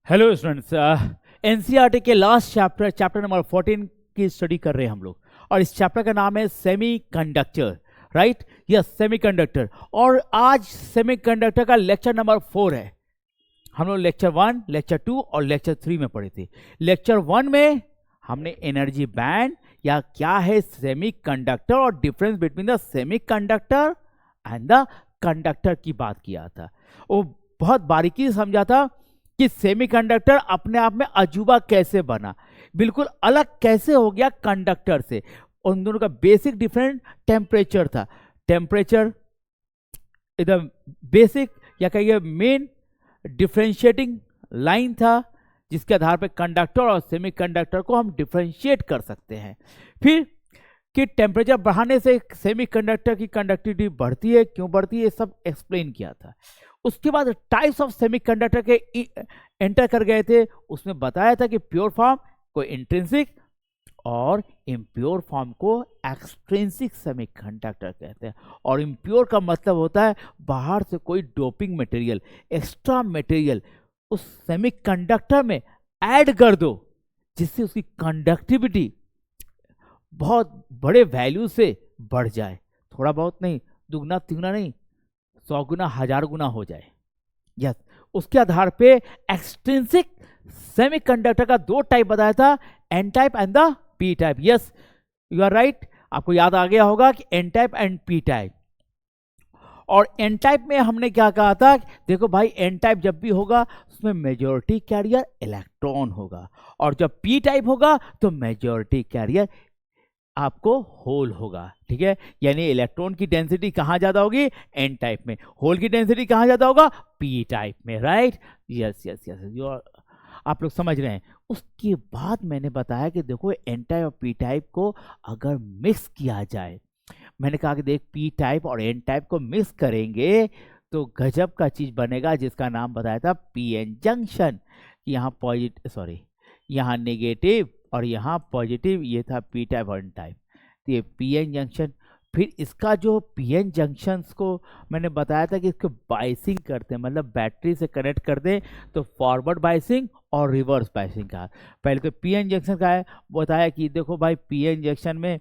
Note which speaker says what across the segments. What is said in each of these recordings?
Speaker 1: Hello students, NCERT के last chapter number 14 की study कर रहे हैं हम लोग। और इस चैप्टर का नाम है सेमीकंडक्टर, राइट? Yes, semiconductor. और आज सेमीकंडक्टर का लेक्चर नंबर 4 है। हम लोग लेक्चर 1, लेक्चर 2 और लेक्चर 3 में पढ़े थे। लेक्चर 1 में हमने एनर्जी बैंड या क्या है सेमीकंडक्टर और difference between the semiconductor and the conductor की बात किया था। वो बहुत बारीकी से समझा था कि सेमीकंडक्टर अपने आप में अजूबा कैसे बना, बिल्कुल अलग कैसे हो गया कंडक्टर से। उन दोनों का बेसिक डिफरेंट टेम्परेचर था। टेम्परेचर एकदम बेसिक या कहिए मेन डिफरेंशिएटिंग लाइन था, जिसके आधार पर कंडक्टर और सेमीकंडक्टर को हम डिफरेंशिएट कर सकते हैं। फिर कि टेम्परेचर बढ़ाने से सेमीकंडक्टर की कंडक्टिविटी बढ़ती है, क्यों बढ़ती है, सब एक्सप्लेन किया था। उसके बाद टाइप्स ऑफ सेमीकंडक्टर के एंटर कर गए थे। उसमें बताया था कि प्योर फॉर्म को इंट्रिंसिक और इम्प्योर फॉर्म को एक्सट्रिंसिक सेमीकंडक्टर कहते हैं। और इम्प्योर का मतलब होता है बाहर से कोई डोपिंग मटेरियल, एक्स्ट्रा मटेरियल उस सेमीकंडक्टर में ऐड कर दो, जिससे उसकी कंडक्टिविटी बहुत बड़े वैल्यू से बढ़ जाए। थोड़ा बहुत नहीं, दुगना तिगुना नहीं, 100 गुना 1000 गुना हो जाए। यस, उसके आधार पे एक्सट्रिंसिक सेमीकंडक्टर का 2 टाइप बताया था, N type and the P type. Yes, you are right. आपको याद आ गया होगा कि N type and P type. और एन टाइप में हमने क्या कहा था, देखो भाई एन टाइप जब भी होगा उसमें मेजॉरिटी कैरियर इलेक्ट्रॉन होगा, और जब पी टाइप होगा तो मेजॉरिटी कैरियर आपको होल होगा। ठीक है, यानी इलेक्ट्रॉन की डेंसिटी कहां ज्यादा होगी, एन टाइप में। होल की डेंसिटी कहां ज्यादा होगा, पी टाइप में, राइट? यस यस यस, जो आप लोग समझ रहे हैं। उसके बाद मैंने बताया कि देखो एन टाइप और पी टाइप को अगर मिक्स किया जाए, मैंने कहा कि देख पी टाइप और एन टाइप को मिक्स करेंगे तो गजब का चीज बनेगा, जिसका नाम बताया था पी एन जंक्शन। यहाँ पॉजिटिव, सॉरी यहाँ नेगेटिव और यहाँ पॉजिटिव, ये था पी टाइप और एन टाइप, तो ये पी एन जंक्शन। फिर इसका जो पी एन जंक्शंस को मैंने बताया था कि इसको बाइसिंग करते हैं, मतलब बैटरी से कनेक्ट कर दें तो फॉरवर्ड बाइसिंग और रिवर्स बाइसिंग का। पहले तो पी एन जंक्शन का है, बताया कि देखो भाई पी एन जंक्शन में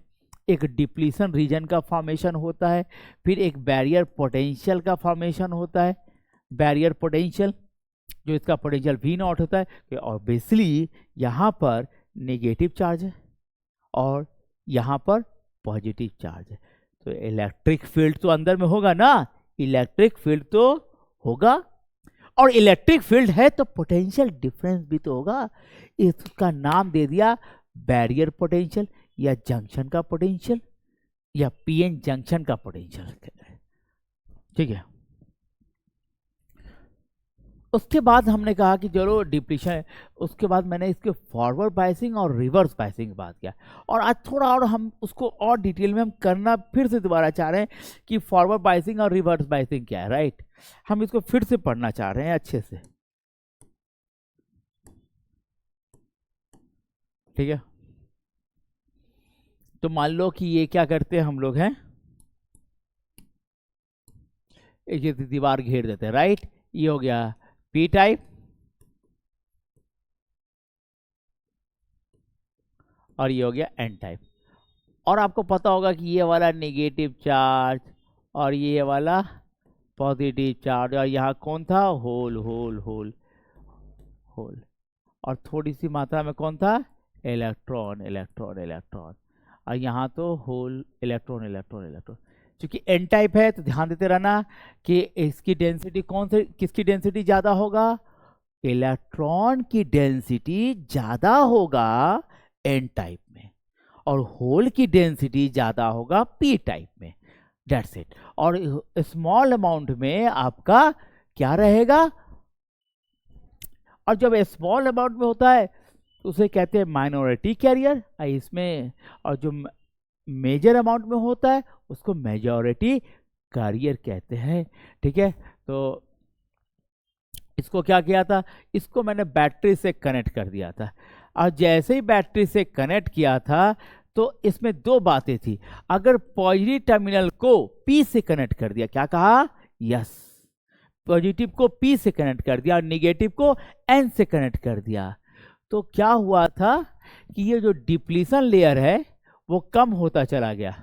Speaker 1: एक डिप्लीशन रीजन का फॉर्मेशन होता है, फिर एक बैरियर पोटेंशियल का फॉर्मेशन होता है। बैरियर पोटेंशियल जो इसका पोटेंशियल वी नॉट होता है कि ऑब्वियसली यहाँ पर नेगेटिव चार्ज है और यहाँ पर पॉजिटिव चार्ज है, तो इलेक्ट्रिक फील्ड तो अंदर में होगा ना, इलेक्ट्रिक फील्ड तो होगा। और इलेक्ट्रिक फील्ड है तो पोटेंशियल डिफरेंस भी तो होगा। इसका नाम दे दिया बैरियर पोटेंशियल या जंक्शन का पोटेंशियल या पीएन जंक्शन का पोटेंशियल। ठीक है, उसके बाद हमने कहा कि चलो डिप्लीशन है। उसके बाद मैंने इसके फॉरवर्ड बाइसिंग और रिवर्स बाइसिंग की बात किया, और आज थोड़ा और हम उसको और डिटेल में हम करना फिर से दोबारा चाह रहे हैं कि फॉरवर्ड बाइसिंग और रिवर्स बाइसिंग क्या है, राइट? हम इसको फिर से पढ़ना चाह रहे हैं अच्छे से। ठीक है, तो मान लो कि ये क्या करते हैं हम लोग हैं, एक दीवार घेर देते हैं, राइट? ये हो गया पी टाइप और ये हो गया एन टाइप। और आपको पता होगा कि ये वाला नेगेटिव चार्ज और ये वाला पॉजिटिव चार्ज, और यहाँ कौन था, होल होल होल होल, और थोड़ी सी मात्रा में कौन था, इलेक्ट्रॉन इलेक्ट्रॉन इलेक्ट्रॉन, और यहाँ तो होल इलेक्ट्रॉन इलेक्ट्रॉन इलेक्ट्रॉन। क्योंकि एन टाइप है तो ध्यान देते रहना कि इसकी डेंसिटी कौन से, किसकी डेंसिटी ज्यादा होगा, इलेक्ट्रॉन की डेंसिटी ज्यादा होगा एन टाइप में, और होल की डेंसिटी ज्यादा होगा पी टाइप में। That's it. और स्मॉल अमाउंट में आपका क्या रहेगा, और जब स्मॉल अमाउंट में होता है उसे कहते हैं माइनॉरिटी कैरियर इसमें, और जो मेजर अमाउंट में होता है उसको मेजॉरिटी कैरियर कहते हैं। ठीक है, तो इसको क्या किया था, इसको मैंने बैटरी से कनेक्ट कर दिया था, और जैसे ही बैटरी से कनेक्ट किया था तो इसमें 2 बातें थी। अगर पॉजिटिव टर्मिनल को पी से कनेक्ट कर दिया, क्या कहा, यस, पॉजिटिव को P से कनेक्ट कर दिया और निगेटिव को N से कनेक्ट कर दिया। तो क्या हुआ था कि ये जो डिप्लीशन लेयर है वो कम होता चला गया।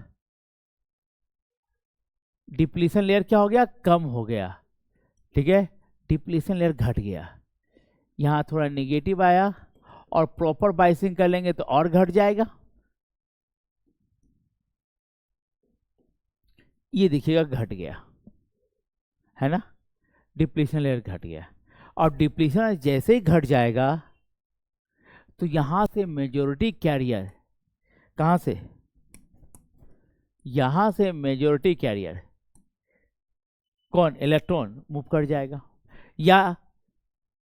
Speaker 1: डिप्लीशन लेयर क्या हो गया? कम हो गया। ठीक है, डिप्लीशन लेयर घट गया। यहां थोड़ा निगेटिव आया और प्रॉपर बाइसिंग कर लेंगे तो और घट जाएगा। ये देखिएगा घट गया, है ना, डिप्लीशन लेयर घट गया। और डिप्लीशन जैसे ही घट जाएगा तो यहां से मेजॉरिटी कैरियर, कहां से? यहां से मेजॉरिटी कैरियर कौन? इलेक्ट्रॉन मूव कर जाएगा, या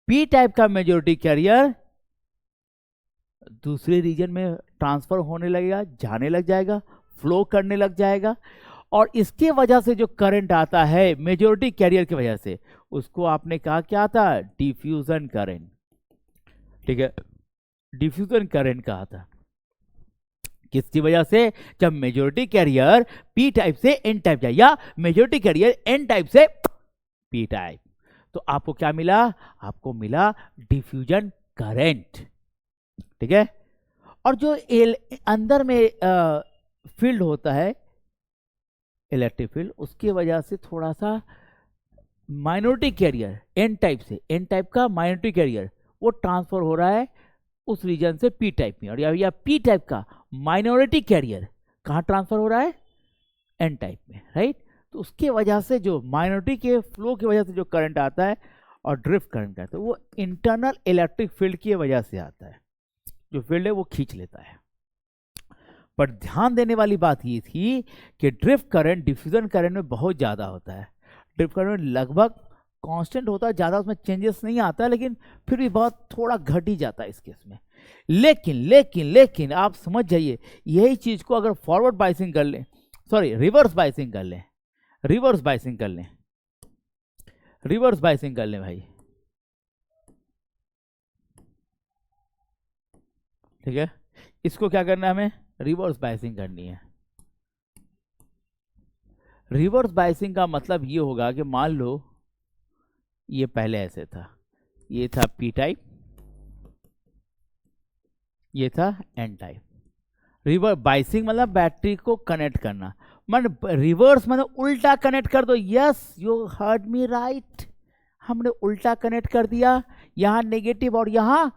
Speaker 1: पी टाइप का मेजॉरिटी कैरियर दूसरे रीजन में ट्रांसफर होने लगेगा, जाने लग जाएगा, फ्लो करने लग जाएगा। और इसके वजह से जो करंट आता है मेजॉरिटी कैरियर की वजह से, उसको आपने कहा क्या था? Diffusion current. ठीक है, डिफ्यूजन करंट कहा था। किसकी वजह से? जब मेजॉरिटी कैरियर पी टाइप से एन टाइप जाए, या मेजॉरिटी कैरियर एन टाइप से पी टाइप, तो आपको क्या मिला? आपको मिला डिफ्यूजन करंट। ठीक है, और जो अंदर में फील्ड होता है, इलेक्ट्रिक फील्ड, उसकी वजह से थोड़ा सा माइनॉरिटी कैरियर एन टाइप से, एन टाइप का माइनॉरिटी कैरियर वो ट्रांसफर हो रहा है उस रीजन से पी टाइप में, और या पी टाइप का माइनॉरिटी कैरियर कहाँ ट्रांसफर हो रहा है? एन टाइप में, राइट। तो उसके वजह से जो माइनॉरिटी के फ्लो की वजह से जो करंट आता है और ड्रिफ्ट करंट आता है, वो इंटरनल इलेक्ट्रिक फील्ड की वजह से आता है। जो फील्ड है वो खींच लेता है। पर ध्यान देने वाली बात ये थी कि ड्रिफ्ट करंट डिफ्यूजन करंट में बहुत ज़्यादा होता है। ड्रिफ्ट करंट लगभग कांस्टेंट होता है, ज़्यादा उसमें चेंजेस नहीं आता है, लेकिन फिर भी बहुत थोड़ा घट ही जाता है इस केस में। लेकिन लेकिन लेकिन आप समझ जाइए, यही चीज़ को अगर फॉरवर्ड बाइसिंग कर लें, सॉरी रिवर्स बाइसिंग कर लें, रिवर्स बाइसिंग कर लें, रिवर्स बाइसिंग कर लें भाई, ठीक है, इसको क्या करना है हमें? रिवर्स बाइसिंग करनी है। रिवर्स बाइसिंग का मतलब ये होगा कि मान लो ये पहले ऐसे था, ये था पी टाइप, ये था एन टाइप। रिवर्स बाइसिंग मतलब बैटरी को कनेक्ट करना, मतलब रिवर्स मतलब उल्टा कनेक्ट कर दो। Yes, you heard me right, हमने उल्टा कनेक्ट कर दिया, यहाँ नेगेटिव और यहाँ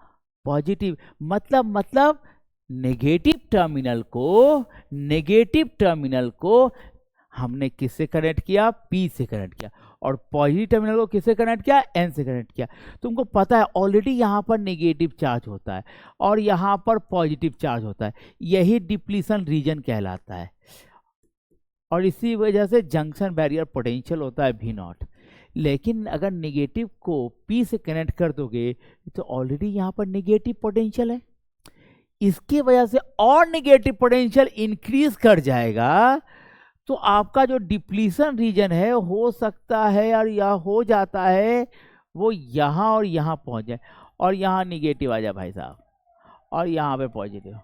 Speaker 1: पॉजिटिव। मतलब नेगेटिव टर्मिनल को हमने किससे कनेक्ट किया? पी से कनेक्ट किया, और पॉजिटिव टर्मिनल को किससे कनेक्ट किया? एन से कनेक्ट किया। तुमको पता है ऑलरेडी यहाँ पर नेगेटिव चार्ज होता है और यहाँ पर पॉजिटिव चार्ज होता है, यही डिप्लीशन रीजन कहलाता है, और इसी वजह से जंक्शन बैरियर पोटेंशियल होता है V0। लेकिन अगर नेगेटिव को P से कनेक्ट कर दोगे तो ऑलरेडी यहाँ पर नेगेटिव पोटेंशियल है, इसकी वजह से और नेगेटिव पोटेंशियल इंक्रीज कर जाएगा। तो आपका जो डिप्लीशन रीजन है हो सकता है और या हो जाता है वो यहाँ और यहाँ पहुँच जाए, और यहाँ निगेटिव आ जाए भाई साहब, और यहाँ पे पॉजिटिव,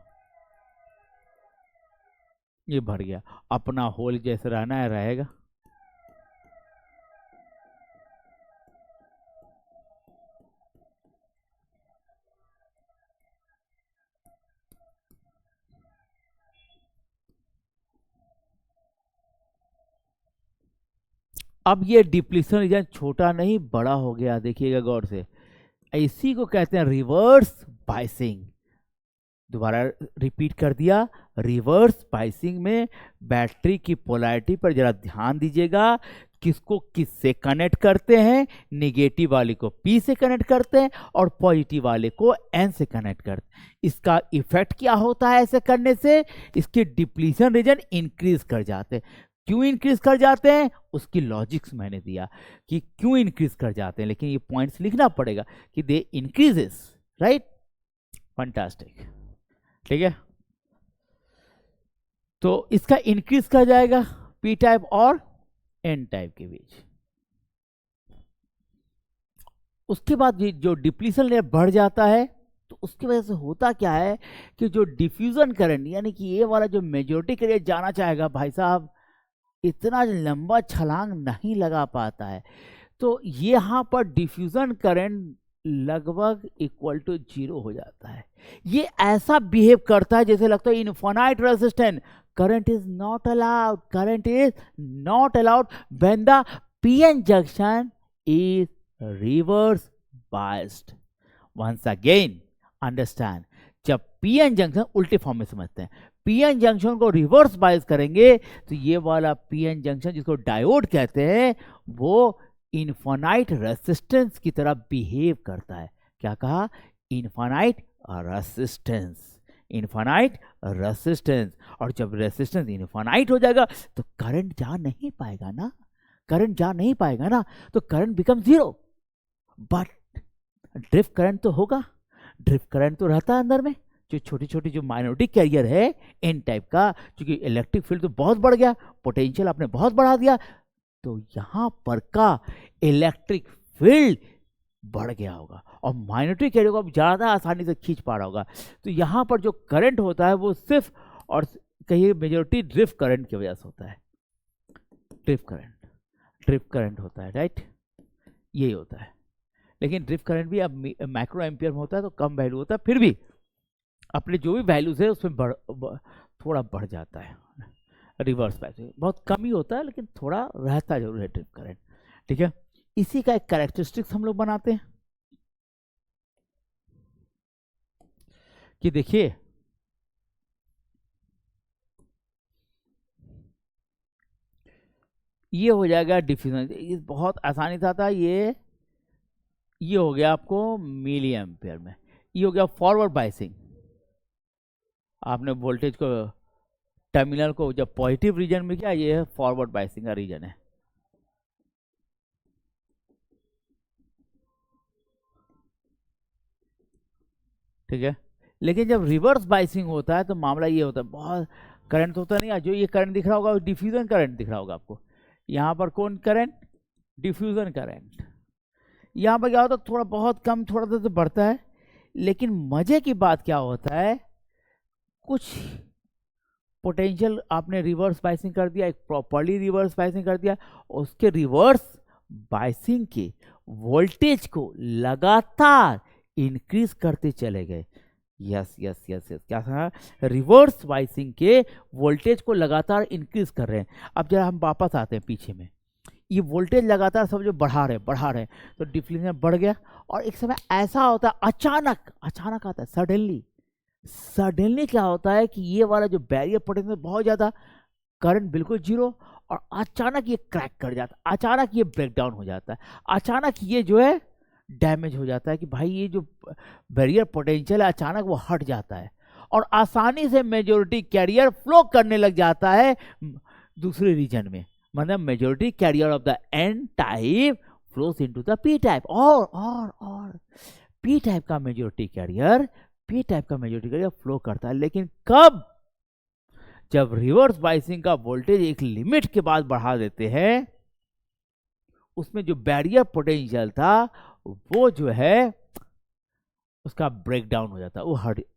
Speaker 1: ये भर गया। अपना होल जैसे रहना है रहेगा। अब ये डिप्लीशन रीजन छोटा नहीं बड़ा हो गया, देखिएगा गौर से। इसी को कहते हैं रिवर्स बाइसिंग। दोबारा रिपीट कर दिया, रिवर्स बाइसिंग में बैटरी की पोलैरिटी पर जरा ध्यान दीजिएगा, किसको किससे कनेक्ट करते हैं? नेगेटिव वाले को P से कनेक्ट करते हैं और पॉजिटिव वाले को N से कनेक्ट करते हैं। इसका इफेक्ट क्या होता है ऐसे करने से? इसके डिप्लीशन रीजन इंक्रीज कर जाते हैं। क्यों इंक्रीज कर जाते हैं? उसकी लॉजिक्स मैंने दिया कि क्यों इंक्रीज कर जाते हैं, लेकिन ये पॉइंट्स लिखना पड़ेगा कि दे इंक्रीजेस, राइट। फंटास्टिक, ठीक है। तो इसका इंक्रीज कर जाएगा पी टाइप और एन टाइप के बीच। उसके बाद जो डिप्लीशन लेयर बढ़ जाता है तो उसकी वजह से होता क्या है कि जो डिफ्यूजन करंट यानी कि ये वाला जो मेजॉरिटी कैरियर जाना चाहेगा भाई साहब, इतना लंबा छलांग नहीं लगा पाता है। तो यहाँ पर डिफ्यूजन करंट लगभग इक्वल टू 0 हो जाता है। ये ऐसा बिहेव करता है जैसे लगता है infinite resistance, current is not allowed, current is not allowed when the PN junction is reverse biased. Once again understand, जब पीएन जंक्शन उल्टे फॉर्म में समझते हैं, पीएन जंक्शन को रिवर्स बायस करेंगे तो ये वाला पीएन जंक्शन जिसको डायोड कहते हैं वो इनफाइनाइट रेसिस्टेंस की तरह बिहेव करता है। क्या कहा? Infinite resistance, infinite resistance. और जब रेसिस्टेंस इनफाइनाइट हो जाएगा तो करंट जा नहीं पाएगा ना, करंट जा नहीं पाएगा ना, तो current become 0। But drift current तो होगा, ड्रिफ्ट करंट तो रहता है अंदर में, जो छोटी छोटी जो माइनॉरिटी कैरियर है एन टाइप का, क्योंकि इलेक्ट्रिक फील्ड तो बहुत बढ़ गया, पोटेंशियल आपने बहुत बढ़ा दिया, तो यहां पर का इलेक्ट्रिक फील्ड बढ़ गया होगा और माइनॉरिटी कैरियर को अब ज्यादा आसानी से खींच पा रहा होगा। तो यहां पर जो करंट होता है वो सिर्फ और कहिए मेजॉरिटी ड्रिफ्ट करंट की वजह से होता है, ड्रिफ्ट करंट होता है, राइट, यही होता है। लेकिन ड्रिफ्ट करंट भी अब माइक्रो एम्पियर में होता है तो कम वैल्यू होता है, फिर भी अपने जो भी वैल्यूज है उसमें थोड़ा बढ़ जाता है। रिवर्स बायस बहुत कम ही होता है लेकिन थोड़ा रहता जरूर है ड्रिफ्ट करंट, ठीक है। इसी का एक कैरेक्टरिस्टिक्स हम लोग बनाते हैं कि देखिए ये हो जाएगा डिफ्यूजन, ये बहुत आसानी से आता है। ये हो गया आपको मिली एम्पियर में, ये हो गया फॉरवर्ड बायसिंग। आपने वोल्टेज को टर्मिनल को जब पॉजिटिव रीजन में किया, ये फॉरवर्ड बायसिंग का रीजन है। ठीक है, लेकिन जब रिवर्स बायसिंग होता है तो मामला ये होता है, बहुत करंट होता नहीं है, जो ये करंट दिख रहा होगा डिफ्यूजन करंट दिख रहा होगा आपको। यहाँ पर कौन करंट? Diffusion current. यहाँ पर क्या होता है, थोड़ा बहुत कम थोड़ा सा तो बढ़ता है, लेकिन मजे की बात क्या होता है, कुछ पोटेंशियल आपने रिवर्स बायसिंग कर दिया, एक प्रॉपर्ली रिवर्स बायसिंग कर दिया, उसके रिवर्स बायसिंग के वोल्टेज को लगातार इंक्रीज करते चले गए। यस यस यस यस, क्या था? रिवर्स बायसिंग के वोल्टेज को लगातार इंक्रीज कर रहे हैं। अब जरा हम वापस आते हैं पीछे में, ये वोल्टेज लगातार सब जो बढ़ा रहे तो डिफ्यूजन बढ़ गया, और एक समय ऐसा होता है अचानक आता है, सडनली क्या होता है कि ये वाला जो बैरियर पोटेंशियल बहुत ज्यादा, करंट बिल्कुल 0, और अचानक ये क्रैक कर जाता है, अचानक ये ब्रेक डाउन हो जाता है, अचानक ये जो है डैमेज हो जाता है कि भाई ये जो बैरियर पोटेंशियल है अचानक वो हट जाता है, और आसानी से मेजॉरिटी कैरियर फ्लो करने लग जाता है दूसरे रीजन में। मतलब majority carrier of the N type flows into the P type, और पी टाइप का मेजॉरिटी कैरियर फ्लो करता है। लेकिन कब? जब रिवर्स बायसिंग का वोल्टेज एक लिमिट के बाद बढ़ा देते हैं, उसमें जो बैरियर पोटेंशियल था वो जो है उसका ब्रेक डाउन हो जाता है,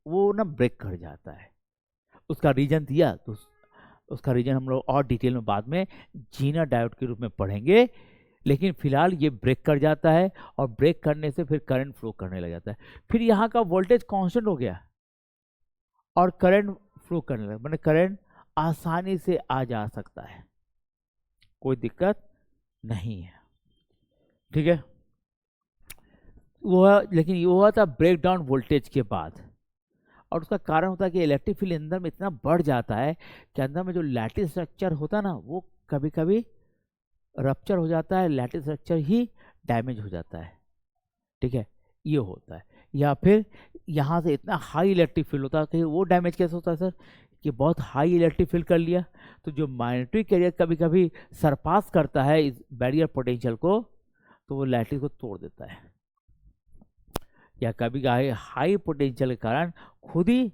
Speaker 1: वो ना ब्रेक कर जाता है। उसका रीजन दिया तो उसका रीजन हम लोग और डिटेल में बाद में जीना डायोड के रूप में पढ़ेंगे, लेकिन फिलहाल ये ब्रेक कर जाता है, और ब्रेक करने से फिर करंट फ्लो करने लग जाता है। फिर यहाँ का वोल्टेज कांस्टेंट हो गया और करंट फ्लो करने लगा, मतलब करंट आसानी से आ जा सकता है, कोई दिक्कत नहीं है, ठीक है। लेकिन ये हुआ था ब्रेक डाउन वोल्टेज के बाद, और उसका कारण होता है कि इलेक्ट्रिक फील्ड अंदर में इतना बढ़ जाता है कि अंदर में जो लैटिस स्ट्रक्चर होता है ना, वो कभी कभी रप्चर हो जाता है, लैटिस स्ट्रक्चर ही डैमेज हो जाता है, ठीक है, ये होता है। या फिर यहाँ से इतना हाई इलेक्ट्रिक फील्ड होता है कि वो डैमेज कैसे होता है सर, कि बहुत हाई इलेक्ट्रिक फील्ड कर लिया तो जो माइनॉरिटी कैरियर कभी कभी सरपास करता है इस बैरियर पोटेंशियल को, तो वो लैटिस को तोड़ देता है, या कभी हाई पोटेंशियल के कारण खुद ही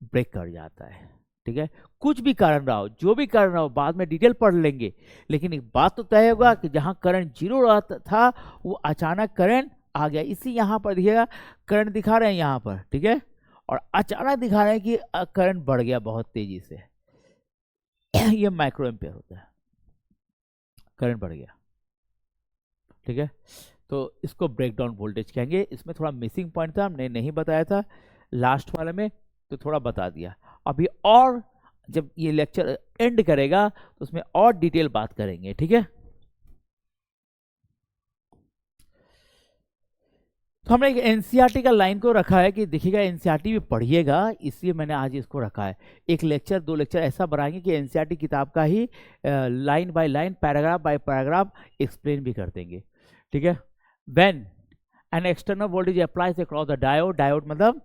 Speaker 1: ब्रेक कर जाता है, ठीक है। कुछ भी कारण रहा हो, जो भी कारण रहा हो, बाद में डिटेल पढ़ लेंगे, लेकिन एक बात तो तय होगा कि जहां करंट 0 रहता था वो अचानक करंट आ गया। इसी यहां पर देखिएगा करंट दिखा रहे हैं यहां पर, ठीक है, और अचानक दिखा रहे हैं कि करंट बढ़ गया बहुत तेजी से। ये माइक्रो एम्पियर होता है, करंट बढ़ गया, ठीक है। तो इसको ब्रेक डाउन वोल्टेज कहेंगे। इसमें थोड़ा मिसिंग पॉइंट था, हमने नहीं बताया था लास्ट वाले में, तो थोड़ा बता दिया। अभी और जब ये लेक्चर एंड करेगा तो उसमें और डिटेल बात करेंगे, ठीक है। तो हमने एक एनसीईआरटी का लाइन को रखा है कि देखिएगा एनसीईआरटी भी पढ़िएगा, इसलिए मैंने आज इसको रखा है। एक लेक्चर 2 लेक्चर ऐसा बनाएंगे कि एनसीईआरटी किताब का ही line by line, paragraph by paragraph explain भी कर देंगे, ठीक है। When an external voltage applies across the diode, diode मतलब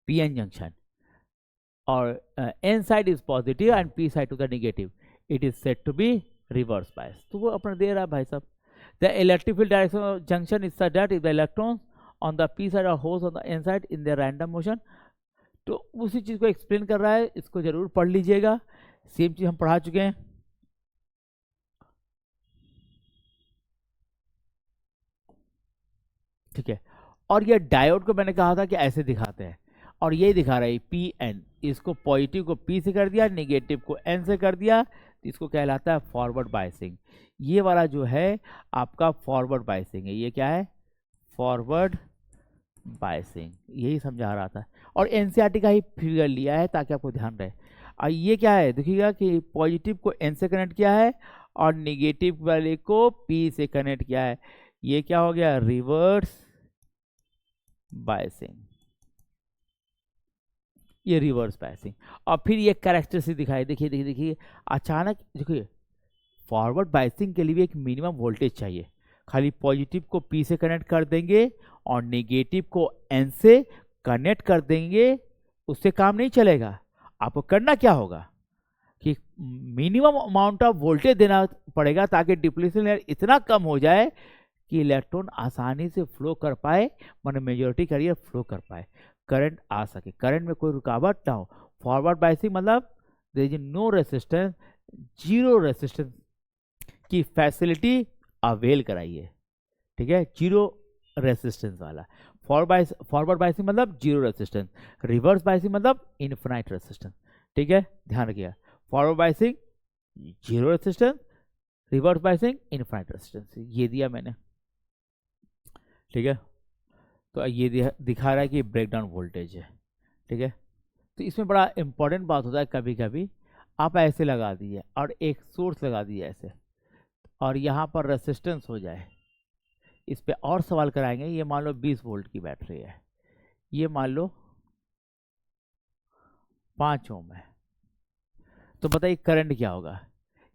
Speaker 1: पीएन जंक्शन, और N side is positive and P side to the negative, it is said to be reverse bias. तो वो अपना दे रहा है भाई साहब। The electric field direction of junction is such that if the electrons on the P side और holes on the N side in the random motion. तो उसी चीज को एक्सप्लेन कर रहा है, इसको जरूर पढ़ लीजिएगा। सेम चीज हम पढ़ा चुके हैं। ठीक है। और ये डायोड को मैंने कहा था कि ऐसे दिखाते हैं, और ये दिखा रहा है पी एन, इसको पॉजिटिव को पी से कर दिया, नेगेटिव को एन से कर दिया, तो इसको कहलाता है फॉरवर्ड बायसिंग। ये वाला जो है आपका फॉरवर्ड बायसिंग है। ये क्या है? फॉरवर्ड बायसिंग, यही समझा रहा था। और एनसीईआरटी का ही फिगर लिया है ताकि आपको ध्यान रहे। और ये क्या है देखिएगा कि पॉजिटिव को एन से कनेक्ट किया है और नेगेटिव वाले को पी से कनेक्ट किया है। ये क्या हो गया? Reverse biasing. ये रिवर्स बायसिंग। और फिर ये कैरेक्टरिस्टिक दिखाई, देखिए देखिए देखिए, अचानक देखिए फॉरवर्ड बायसिंग के लिए भी एक मिनिमम वोल्टेज चाहिए। खाली पॉजिटिव को पी से कनेक्ट कर देंगे और नेगेटिव को एन से कनेक्ट कर देंगे, उससे काम नहीं चलेगा। आपको करना क्या होगा कि मिनिमम अमाउंट ऑफ वोल्टेज देना पड़ेगा ताकि डिप्लीशन लेयर इतना कम हो जाए कि इलेक्ट्रॉन आसानी से फ्लो कर पाए, माने मेजॉरिटी कैरियर फ्लो कर पाए, करंट आ सके, करंट में कोई रुकावट ना हो। फॉरवर्ड बायसिंग मतलब there is no resistance, zero resistance की फैसिलिटी अवेल कराइए, ठीक है। जीरो रेजिस्टेंस वाला फॉरवर्ड बायसिंग मतलब जीरो रेजिस्टेंस, रिवर्स बायसिंग मतलब इनफिनाइट रेजिस्टेंस, ठीक है। ध्यान रखिएगा, forward biasing zero resistance, reverse biasing infinite resistance, ये दिया मैंने, ठीक है। तो ये दिखा रहा है कि ब्रेकडाउन वोल्टेज है, ठीक है। तो इसमें बड़ा इंपॉर्टेंट बात होता है, कभी कभी आप ऐसे लगा दीजिए और एक सोर्स लगा दीजिए ऐसे, और यहाँ पर रेसिस्टेंस हो जाए। इस पे और सवाल कराएंगे। ये मान लो 20 वोल्ट की बैटरी है, ये मान लो 5 ओम है, तो बताइए करंट क्या होगा?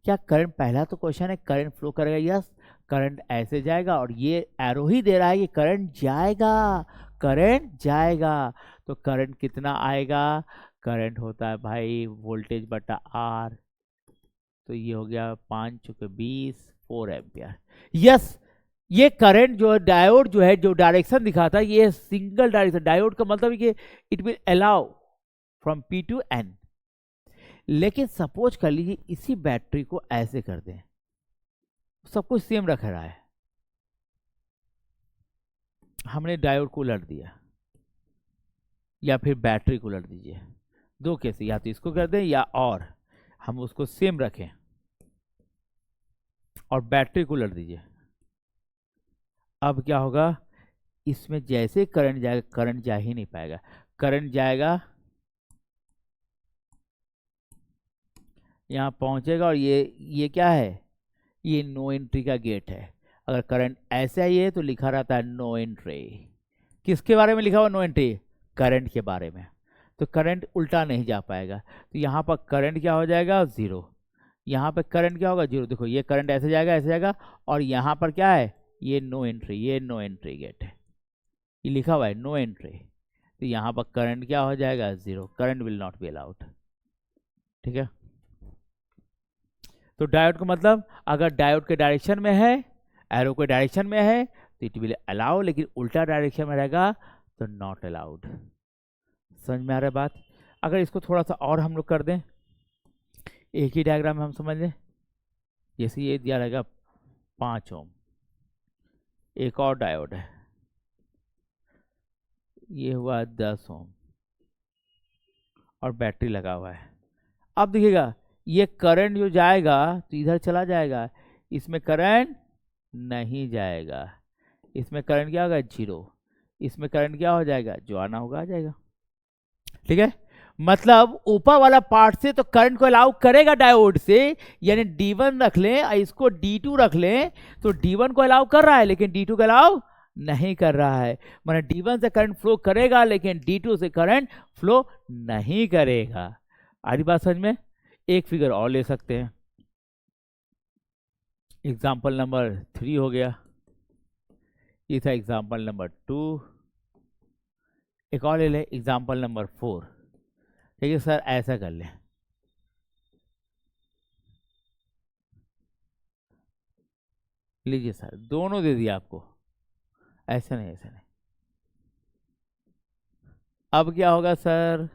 Speaker 1: क्या करंट, पहला तो क्वेश्चन है करंट फ्लो करेगा? यस, करंट ऐसे जाएगा, और ये एरो ही दे रहा है कि करंट जाएगा, करंट जाएगा। तो करंट कितना आएगा? करंट होता है भाई वोल्टेज बटा आर, तो ये हो गया 5 चुके 20, 4 एम्पियर। यस, ये करंट जो डायोड जो है, जो डायरेक्शन दिखाता है, ये सिंगल डायरेक्शन। डायोड का मतलब है कि it will allow from P to N. लेकिन सपोज कर लीजिए इसी बैटरी को ऐसे कर दें, सब कुछ सेम रख रहा है, हमने डायोड को उलट दिया या फिर बैटरी को उलट दीजिए, दो केस, या तो इसको कर दें या और हम उसको सेम रखें और बैटरी को उलट दीजिए। अब क्या होगा? इसमें जैसे करंट जाएगा, करंट जा ही नहीं पाएगा, करंट जाएगा यहाँ पहुंचेगा, और ये क्या है? ये नो एंट्री का गेट है। अगर करंट ऐसा ही है तो लिखा रहता है नो एंट्री। किसके बारे में लिखा हुआ नो एंट्री? करंट के बारे में। तो करंट उल्टा नहीं जा पाएगा, तो यहाँ पर करंट क्या हो जाएगा? जीरो। यहाँ पर करंट क्या होगा? जीरो। देखो ये करंट ऐसे जाएगा, ऐसे जाएगा, और यहाँ पर क्या है? ये नो एंट्री, ये नो एंट्री गेट है, ये लिखा हुआ है नो एंट्री। तो यहाँ पर करंट क्या हो जाएगा? Zero, current will not be allowed, ठीक है। तो डायोड का मतलब, अगर डायोड के डायरेक्शन में है, एरो के डायरेक्शन में है, तो इट विल अलाउ, लेकिन उल्टा डायरेक्शन में रहेगा तो नॉट अलाउड। समझ में आ रहा है बात? अगर इसको थोड़ा सा और हम लोग कर दें, एक ही डायग्राम में हम समझ लें, जैसे ये दिया रहेगा 5 ओम, एक और डायोड है, ये हुआ 10 ओम, और बैटरी लगा हुआ है। अब देखिएगा ये करंट जो जाएगा तो इधर चला जाएगा, इसमें करंट नहीं जाएगा। इसमें करंट क्या होगा, 0। इसमें करंट क्या हो जाएगा, जो आना होगा आ जाएगा। ठीक है, मतलब ऊपर वाला पार्ट से तो करंट को अलाउ करेगा डायोड से, यानी D1 रख लें और इसको D2 रख लें, तो D1 को अलाउ कर रहा है लेकिन D2 को अलाउ नहीं कर रहा है। माने D1 से करंट फ्लो करेगा लेकिन D2 से करंट फ्लो नहीं करेगा। आ रही बात समझ में? एक फिगर और ले सकते हैं, एग्जाम्पल नंबर 3 हो गया, ये था एग्जाम्पल नंबर 2। एक और ले लें, एग्जाम्पल नंबर 4। ठीक है सर, ऐसा कर लें, लीजिए सर, दोनों दे दिया आपको, ऐसा नहीं ऐसा नहीं। अब क्या होगा सर,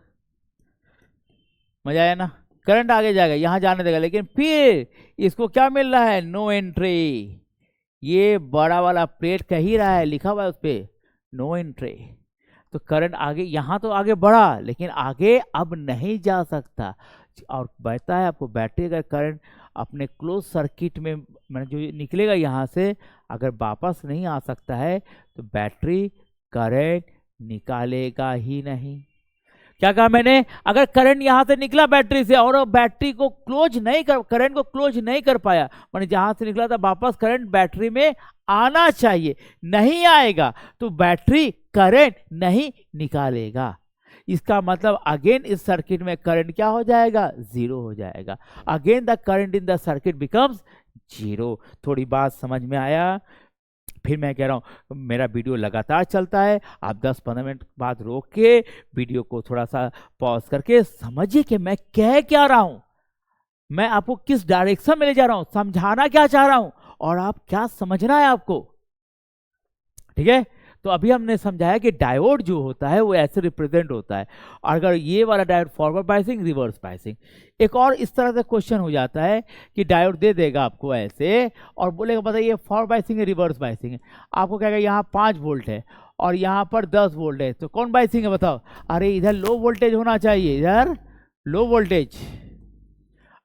Speaker 1: मजा आया ना? करंट आगे जाएगा, यहां जाने देगा, लेकिन फिर इसको क्या मिल रहा है, नो एंट्री। ये बड़ा वाला प्लेट कह ही रहा है, लिखा हुआ है उस पर नो एंट्री। तो करंट आगे, यहां तो आगे बढ़ा लेकिन आगे अब नहीं जा सकता। और बता है आपको, बैटरी अगर करंट अपने क्लोज सर्किट में मैंने जो निकलेगा यहां से, अगर वापस नहीं आ सकता है तो बैटरी करंट निकालेगा ही नहीं। क्या कहा मैंने, अगर करंट यहां से निकला बैटरी से और बैटरी को क्लोज नहीं कर, करंट को क्लोज नहीं कर पाया, माने जहां से निकला था वापस करंट बैटरी में आना चाहिए, नहीं आएगा तो बैटरी करंट नहीं निकालेगा। इसका मतलब अगेन इस सर्किट में करंट क्या हो जाएगा, 0 हो जाएगा। Again the current in the circuit becomes 0। थोड़ी बात समझ में आया? फिर मैं कह रहा हूँ मेरा वीडियो लगातार चलता है, आप 10-15 मिनट बाद रोक के वीडियो को थोड़ा सा पॉज करके समझिए कि मैं कह क्या रहा हूँ, मैं आपको किस डायरेक्शन में ले जा रहा हूँ, समझाना क्या चाह रहा हूँ और आप क्या समझना है आपको। ठीक है, तो अभी हमने समझाया कि डायोड जो होता है वो ऐसे रिप्रेजेंट होता है, और अगर ये वाला diode forward biasing, reverse biasing. एक और इस तरह से क्वेश्चन हो जाता है कि डायोड दे देगा आपको ऐसे और बोलेगा बताइए फॉरवर्ड बायसिंग है रिवर्स बायसिंग है। आपको कहेगा यहाँ 5 वोल्ट है और यहाँ पर 10 वोल्ट है, तो कौन बायसिंग है बताओ? अरे इधर लो वोल्टेज होना चाहिए, इधर लो वोल्टेज,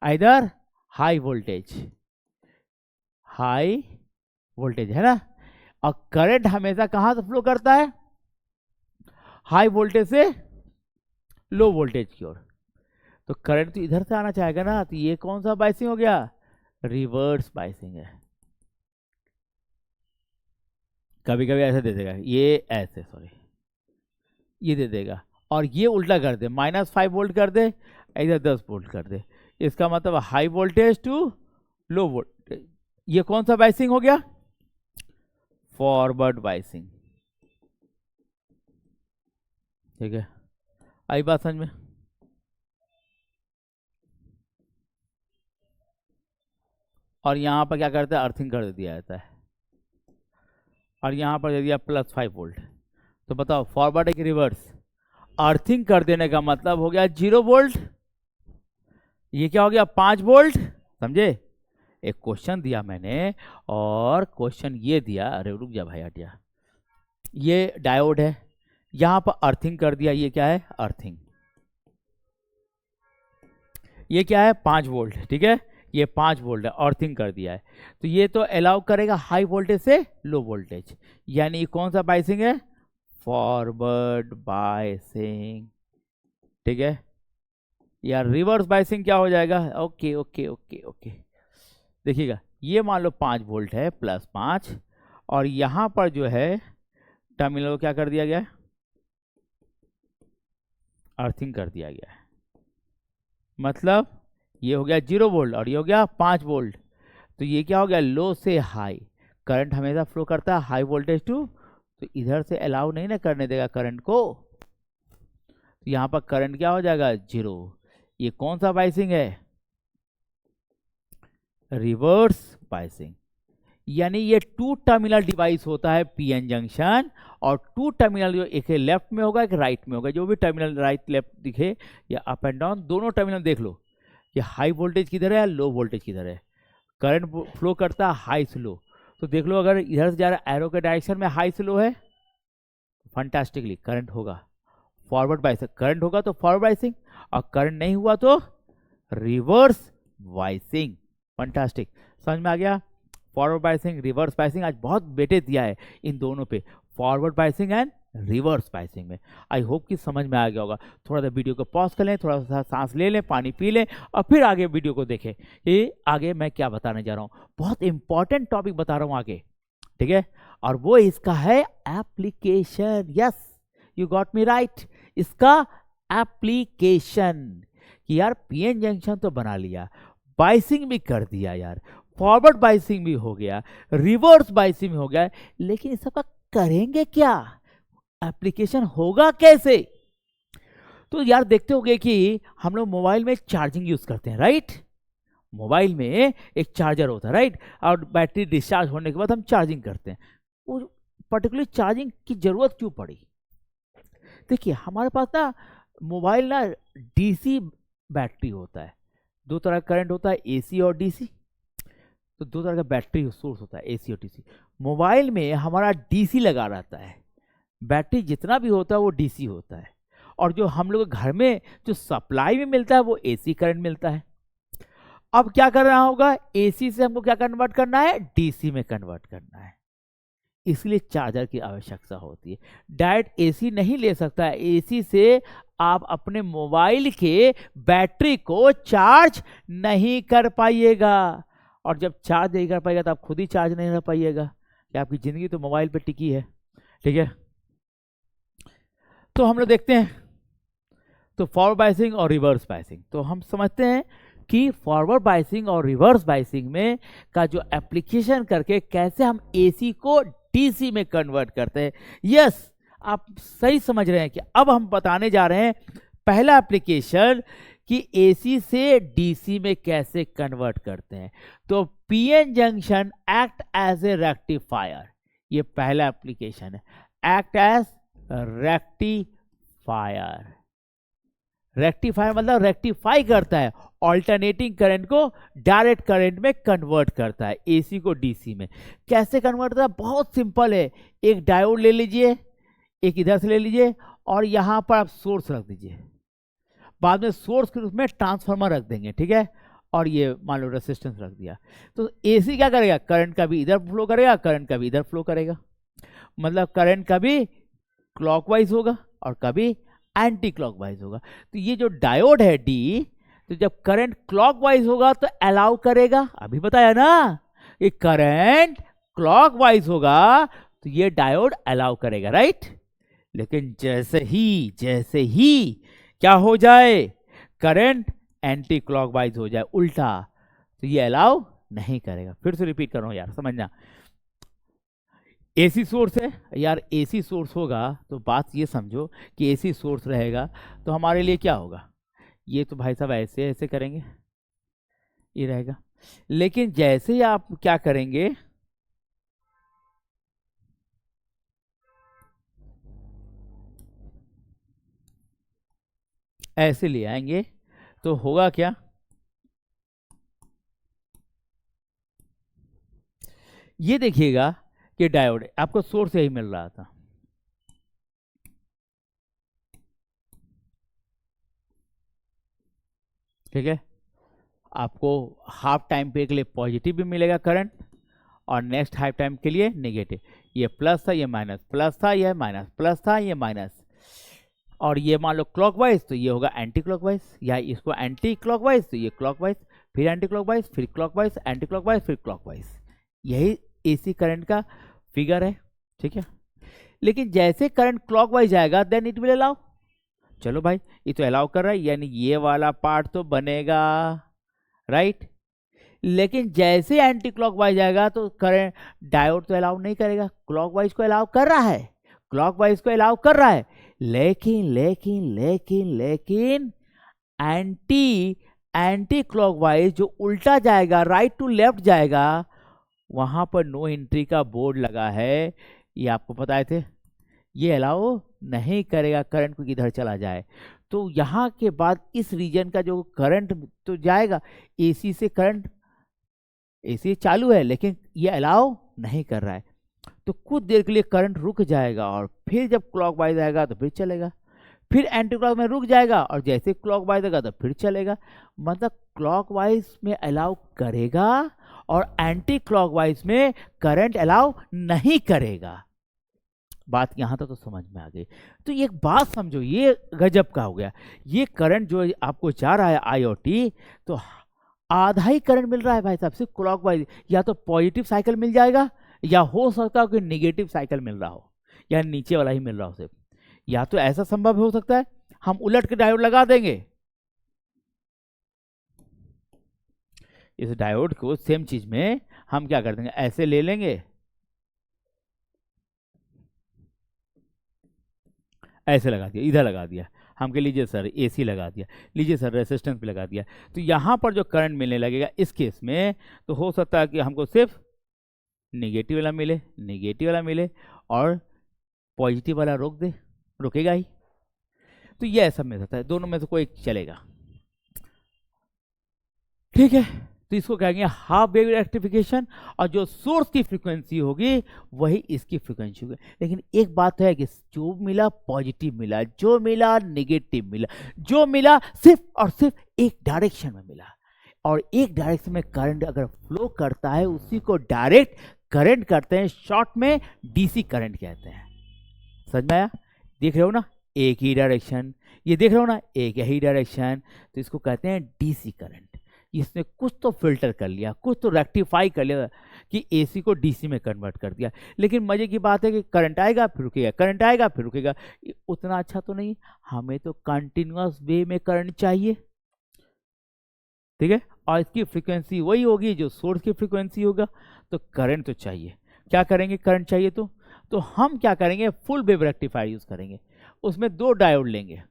Speaker 1: इधर हाई वोल्टेज, हाई वोल्टेज है ना। और करंट हमेशा कहां से फ्लो करता है, हाई वोल्टेज से लो वोल्टेज की ओर। तो करंट तो इधर से आना चाहेगा ना, तो ये कौन सा बायसिंग हो गया, रिवर्स बायसिंग है। कभी कभी ऐसे दे देगा, ये ऐसे सॉरी ये दे देगा और ये उल्टा कर दे, -5 वोल्ट कर दे, इधर 10 वोल्ट कर दे। इसका मतलब high voltage to low voltage. ये कौन सा बायसिंग हो गया, फॉरवर्ड बायसिंग। ठीक है, आई बात समझ में? और यहां पर क्या करता है, अर्थिंग कर दिया जाता है और यहां पर दे दिया +5 वोल्ट। तो बताओ फॉरवर्ड है कि रिवर्स? अर्थिंग कर देने का मतलब हो गया 0 वोल्ट, ये क्या हो गया 5 वोल्ट। समझे? एक क्वेश्चन दिया मैंने और क्वेश्चन ये दिया, अरे रुक जा भाई हटिया, ये डायोड है, यहां पर अर्थिंग कर दिया, ये क्या है अर्थिंग, ये क्या है 5 वोल्ट। ठीक है, ये 5 वोल्ट है, अर्थिंग कर दिया है, तो ये तो अलाउ करेगा हाई वोल्टेज से लो वोल्टेज, यानी कौन सा बायसिंग है, फॉरवर्ड बायसिंग। ठीक है, या रिवर्स बायसिंग क्या हो जाएगा, ओके ओके ओके ओके। देखिएगा ये मान लो 5 वोल्ट है +5 और यहां पर जो है टर्मिनल को क्या कर दिया गया है, अर्थिंग कर दिया गया है। मतलब ये हो गया 0 वोल्ट और ये हो गया 5 वोल्ट, तो ये क्या हो गया लो से हाई। करंट हमेशा फ्लो करता है हाई वोल्टेज टू, तो इधर से अलाउ नहीं ना करने देगा करंट को, तो यहाँ पर करंट क्या हो जाएगा 0। ये कौन सा बायसिंग है, रिवर्स बायसिंग। यानी ये 2 टर्मिनल डिवाइस होता है पीएन जंक्शन, और 2 टर्मिनल जो एक लेफ्ट में होगा एक राइट में होगा, जो भी टर्मिनल राइट लेफ्ट दिखे या अप एंड डाउन, दोनों टर्मिनल देख लो कि हाई वोल्टेज किधर है लो वोल्टेज किधर है। करंट फ्लो करता है हाई से लो, तो देख लो अगर इधर से जा रहा है एरो के डायरेक्शन में हाई से लो है, फंटास्टिकली करंट होगा फॉरवर्ड बायसिंग, करंट होगा तो फॉरवर्ड बायसिंग, और करंट नहीं हुआ तो रिवर्स बायसिंग। फंटास्टिक, समझ में आ गया? फॉरवर्ड बायसिंग, रिवर्स बायसिंग, आज बहुत बेटे दिया है इन दोनों पे, forward biasing and reverse biasing में। आई होप कि समझ में आ गया होगा। थोड़ा सा वीडियो को पॉज कर लें, थोड़ा सा सांस ले लें, पानी पी लें और फिर आगे वीडियो को देखें कि आगे मैं क्या बताने जा रहा हूँ। बहुत इंपॉर्टेंट टॉपिक बता रहा हूँ आगे, ठीक है। और वो इसका है application. Yes, you got me right, इसका एप्लीकेशन। कि यार पीएन जंक्शन तो बना लिया, बाइसिंग भी कर दिया यार, फॉरवर्ड बाइसिंग भी हो गया, रिवर्स बाइसिंग भी हो गया, लेकिन इस सबका करेंगे क्या, एप्लीकेशन होगा कैसे? तो यार देखते होंगे कि हम लोग मोबाइल में चार्जिंग यूज करते हैं, राइट। मोबाइल में एक चार्जर होता है, राइट, और बैटरी डिस्चार्ज होने के बाद हम चार्जिंग करते हैं। वो पर्टिकुलर चार्जिंग की जरूरत क्यों पड़ी? देखिए हमारे पास ना मोबाइल ना डीसी बैटरी होता है, दो तरह का करंट होता है, एसी और डीसी। तो दो तरह का बैटरी सोर्स होता है, एसी और डीसी। मोबाइल में हमारा डीसी लगा रहता है, बैटरी जितना भी होता है वो डीसी होता है, और जो हम लोग घर में जो सप्लाई में मिलता है वो एसी करंट मिलता है। अब क्या करना होगा, एसी से हमको क्या कन्वर्ट करना है, डीसी में कन्वर्ट करना है। इसलिए चार्जर की आवश्यकता होती है। डायरेक्ट एसी नहीं ले सकता है, एसी से आप अपने मोबाइल के बैटरी को चार्ज नहीं कर पाइएगा, और जब चार्ज नहीं कर पाइएगा तो आप खुद ही चार्ज नहीं कर पाइएगा, कि आपकी जिंदगी तो मोबाइल पे टिकी है, ठीक है। तो हम लोग देखते हैं, तो फॉरवर्ड बायसिंग और रिवर्स बायसिंग, तो हम समझते हैं कि फॉरवर्ड बायसिंग और रिवर्स बायसिंग में का जो एप्लीकेशन करके कैसे हम एसी को डीसी में कन्वर्ट करते हैं। यस, आप सही समझ रहे हैं कि अब हम बताने जा रहे हैं पहला एप्लीकेशन कि एसी से डीसी में कैसे कन्वर्ट करते हैं। तो PN junction act as a rectifier, ये पहला एप्लीकेशन है, एक्ट एज रेक्टिफायर। रेक्टिफायर मतलब रेक्टिफाई करता है, ऑल्टरनेटिंग करंट को डायरेक्ट करंट में कन्वर्ट करता है, एसी को डीसी में। कैसे कन्वर्ट करता है? बहुत सिंपल है। एक डायोड ले लीजिए, एक इधर से ले लीजिए, और यहां पर आप सोर्स रख दीजिए, बाद में सोर्स के रूप में ट्रांसफार्मर रख देंगे, ठीक है, और ये मान लो रेसिस्टेंस रख दिया। तो एसी क्या करेगा, करंट का भी इधर फ्लो करेगा, करंट का भी इधर फ्लो करेगा, मतलब करंट का भी क्लॉकवाइज होगा और कभी एंटी क्लॉकवाइज होगा। तो ये जो डायोड है डी, तो जब करंट क्लॉकवाइज होगा तो अलाउ करेगा, अभी बताया ना, ये करंट क्लॉकवाइज होगा तो ये डायोड अलाउ करेगा, राइट। लेकिन जैसे ही क्या हो जाए, करंट एंटी क्लॉकवाइज हो जाए, उल्टा, तो ये अलाउ नहीं करेगा। फिर से रिपीट कर रहा हूं यार, समझना। एसी सोर्स है यार, एसी सोर्स होगा तो बात ये समझो कि एसी सोर्स रहेगा तो हमारे लिए क्या होगा, ये तो भाई साहब ऐसे ऐसे करेंगे, ये रहेगा। लेकिन जैसे ही आप क्या करेंगे, ऐसे ले आएंगे तो होगा क्या, ये देखिएगा कि डायोड आपको सोर्स यही मिल रहा था, ठीक है। आपको हाफ टाइम पे के लिए पॉजिटिव भी मिलेगा करंट, और नेक्स्ट हाफ टाइम के लिए नेगेटिव। ये प्लस था, ये माइनस, प्लस था, ये माइनस, प्लस था, ये माइनस। और ये मान लो क्लॉकवाइज तो ये होगा एंटी क्लॉकवाइज, या इसको एंटी क्लॉकवाइज तो ये क्लॉकवाइज, फिर एंटी क्लॉकवाइज, फिर क्लॉकवाइज, एंटी क्लॉकवाइज, फिर क्लॉकवाइज। यही एसी करंट का फिगर है, ठीक है। लेकिन जैसे करंट क्लॉकवाइज आएगा देन इट विल अलाउ। चलो भाई, ये तो अलाउ कर रहा है, यानी ये वाला पार्ट तो बनेगा, राइट। लेकिन जैसे एंटी क्लॉकवाइज आएगा तो करंट डायोड तो अलाउ नहीं करेगा, क्लॉकवाइज को अलाउ कर रहा है, क्लॉकवाइज को अलाउ कर रहा है, लेकिन लेकिन लेकिन लेकिन एंटी क्लॉकवाइज जो उल्टा जाएगा, राइट टू लेफ्ट जाएगा, वहां पर नो एंट्री का बोर्ड लगा है, ये आपको पता थे, ये अलाउ नहीं करेगा करंट को इधर चला जाए। तो यहाँ के बाद इस रीजन का जो करंट तो जाएगा, एसी से करंट, एसी चालू है लेकिन ये अलाउ नहीं कर रहा है, तो कुछ देर के लिए करंट रुक जाएगा, और फिर जब क्लॉकवाइज आएगा तो फिर चलेगा, फिर एंटी क्लॉक में रुक जाएगा, और जैसे क्लॉकवाइज आएगा तो फिर चलेगा। मतलब क्लॉकवाइज में अलाउ करेगा और एंटी क्लॉकवाइज में करंट अलाउ नहीं करेगा। बात यहां तक तो समझ में आ गई। तो एक बात समझो, ये गजब का हो गया। ये करंट जो आपको जा रहा है IOT, तो आधा ही करंट मिल रहा है भाई साहब, सिर्फ क्लॉकवाइज। या तो पॉजिटिव साइकिल मिल जाएगा, या हो सकता है कि निगेटिव साइकिल मिल रहा हो, या नीचे वाला ही मिल रहा हो सिर्फ। या तो ऐसा संभव हो सकता है हम उलट के डायोड लगा देंगे, इस डायोड को सेम चीज में हम क्या कर देंगे, ऐसे ले लेंगे, ऐसे लगा दिया, इधर लगा दिया, हम कह लीजिए सर AC लगा दिया, लीजिए सर रेसिस्टेंस पे लगा दिया। तो यहाँ पर जो करंट मिलने लगेगा इस केस में, तो हो सकता है कि हमको सिर्फ निगेटिव वाला मिले, निगेटिव वाला मिले, और पॉजिटिव वाला रोक दे, रुकेगा ही। तो ये ऐसा मिल सकता है, दोनों में से कोई एक चलेगा। ठीक है, तो इसको कहेंगे हाफ वेव रेक्टिफिकेशन, और जो सोर्स की फ्रीक्वेंसी होगी वही इसकी फ्रीक्वेंसी होगी। लेकिन एक बात है कि जो मिला पॉजिटिव मिला, जो मिला नेगेटिव मिला, जो मिला सिर्फ और सिर्फ एक डायरेक्शन में मिला। और एक डायरेक्शन में करंट अगर फ्लो करता है उसी को डायरेक्ट करंट करते हैं, शॉर्ट में DC करंट कहते हैं। समझ में आया? देख रहे हो ना, एक ही डायरेक्शन, ये देख रहे हो ना, एक ही डायरेक्शन, तो इसको कहते हैं DC करंट। इसने कुछ तो फिल्टर कर लिया, कुछ तो रेक्टिफाई कर लिया कि AC को DC में कन्वर्ट कर दिया। लेकिन मजे की बात है कि करंट आएगा फिर रुकेगा, करंट आएगा फिर रुकेगा, उतना अच्छा तो नहीं। हमें तो कंटिन्यूअस वे में करंट चाहिए, ठीक है, और इसकी फ्रीक्वेंसी वही होगी जो सोर्स की फ्रीक्वेंसी होगा। तो करंट तो चाहिए, क्या करेंगे, करंट चाहिए तो हम क्या करेंगे, फुल वेव रेक्टिफायर यूज करेंगे। उसमें 2 डायोड लेंगे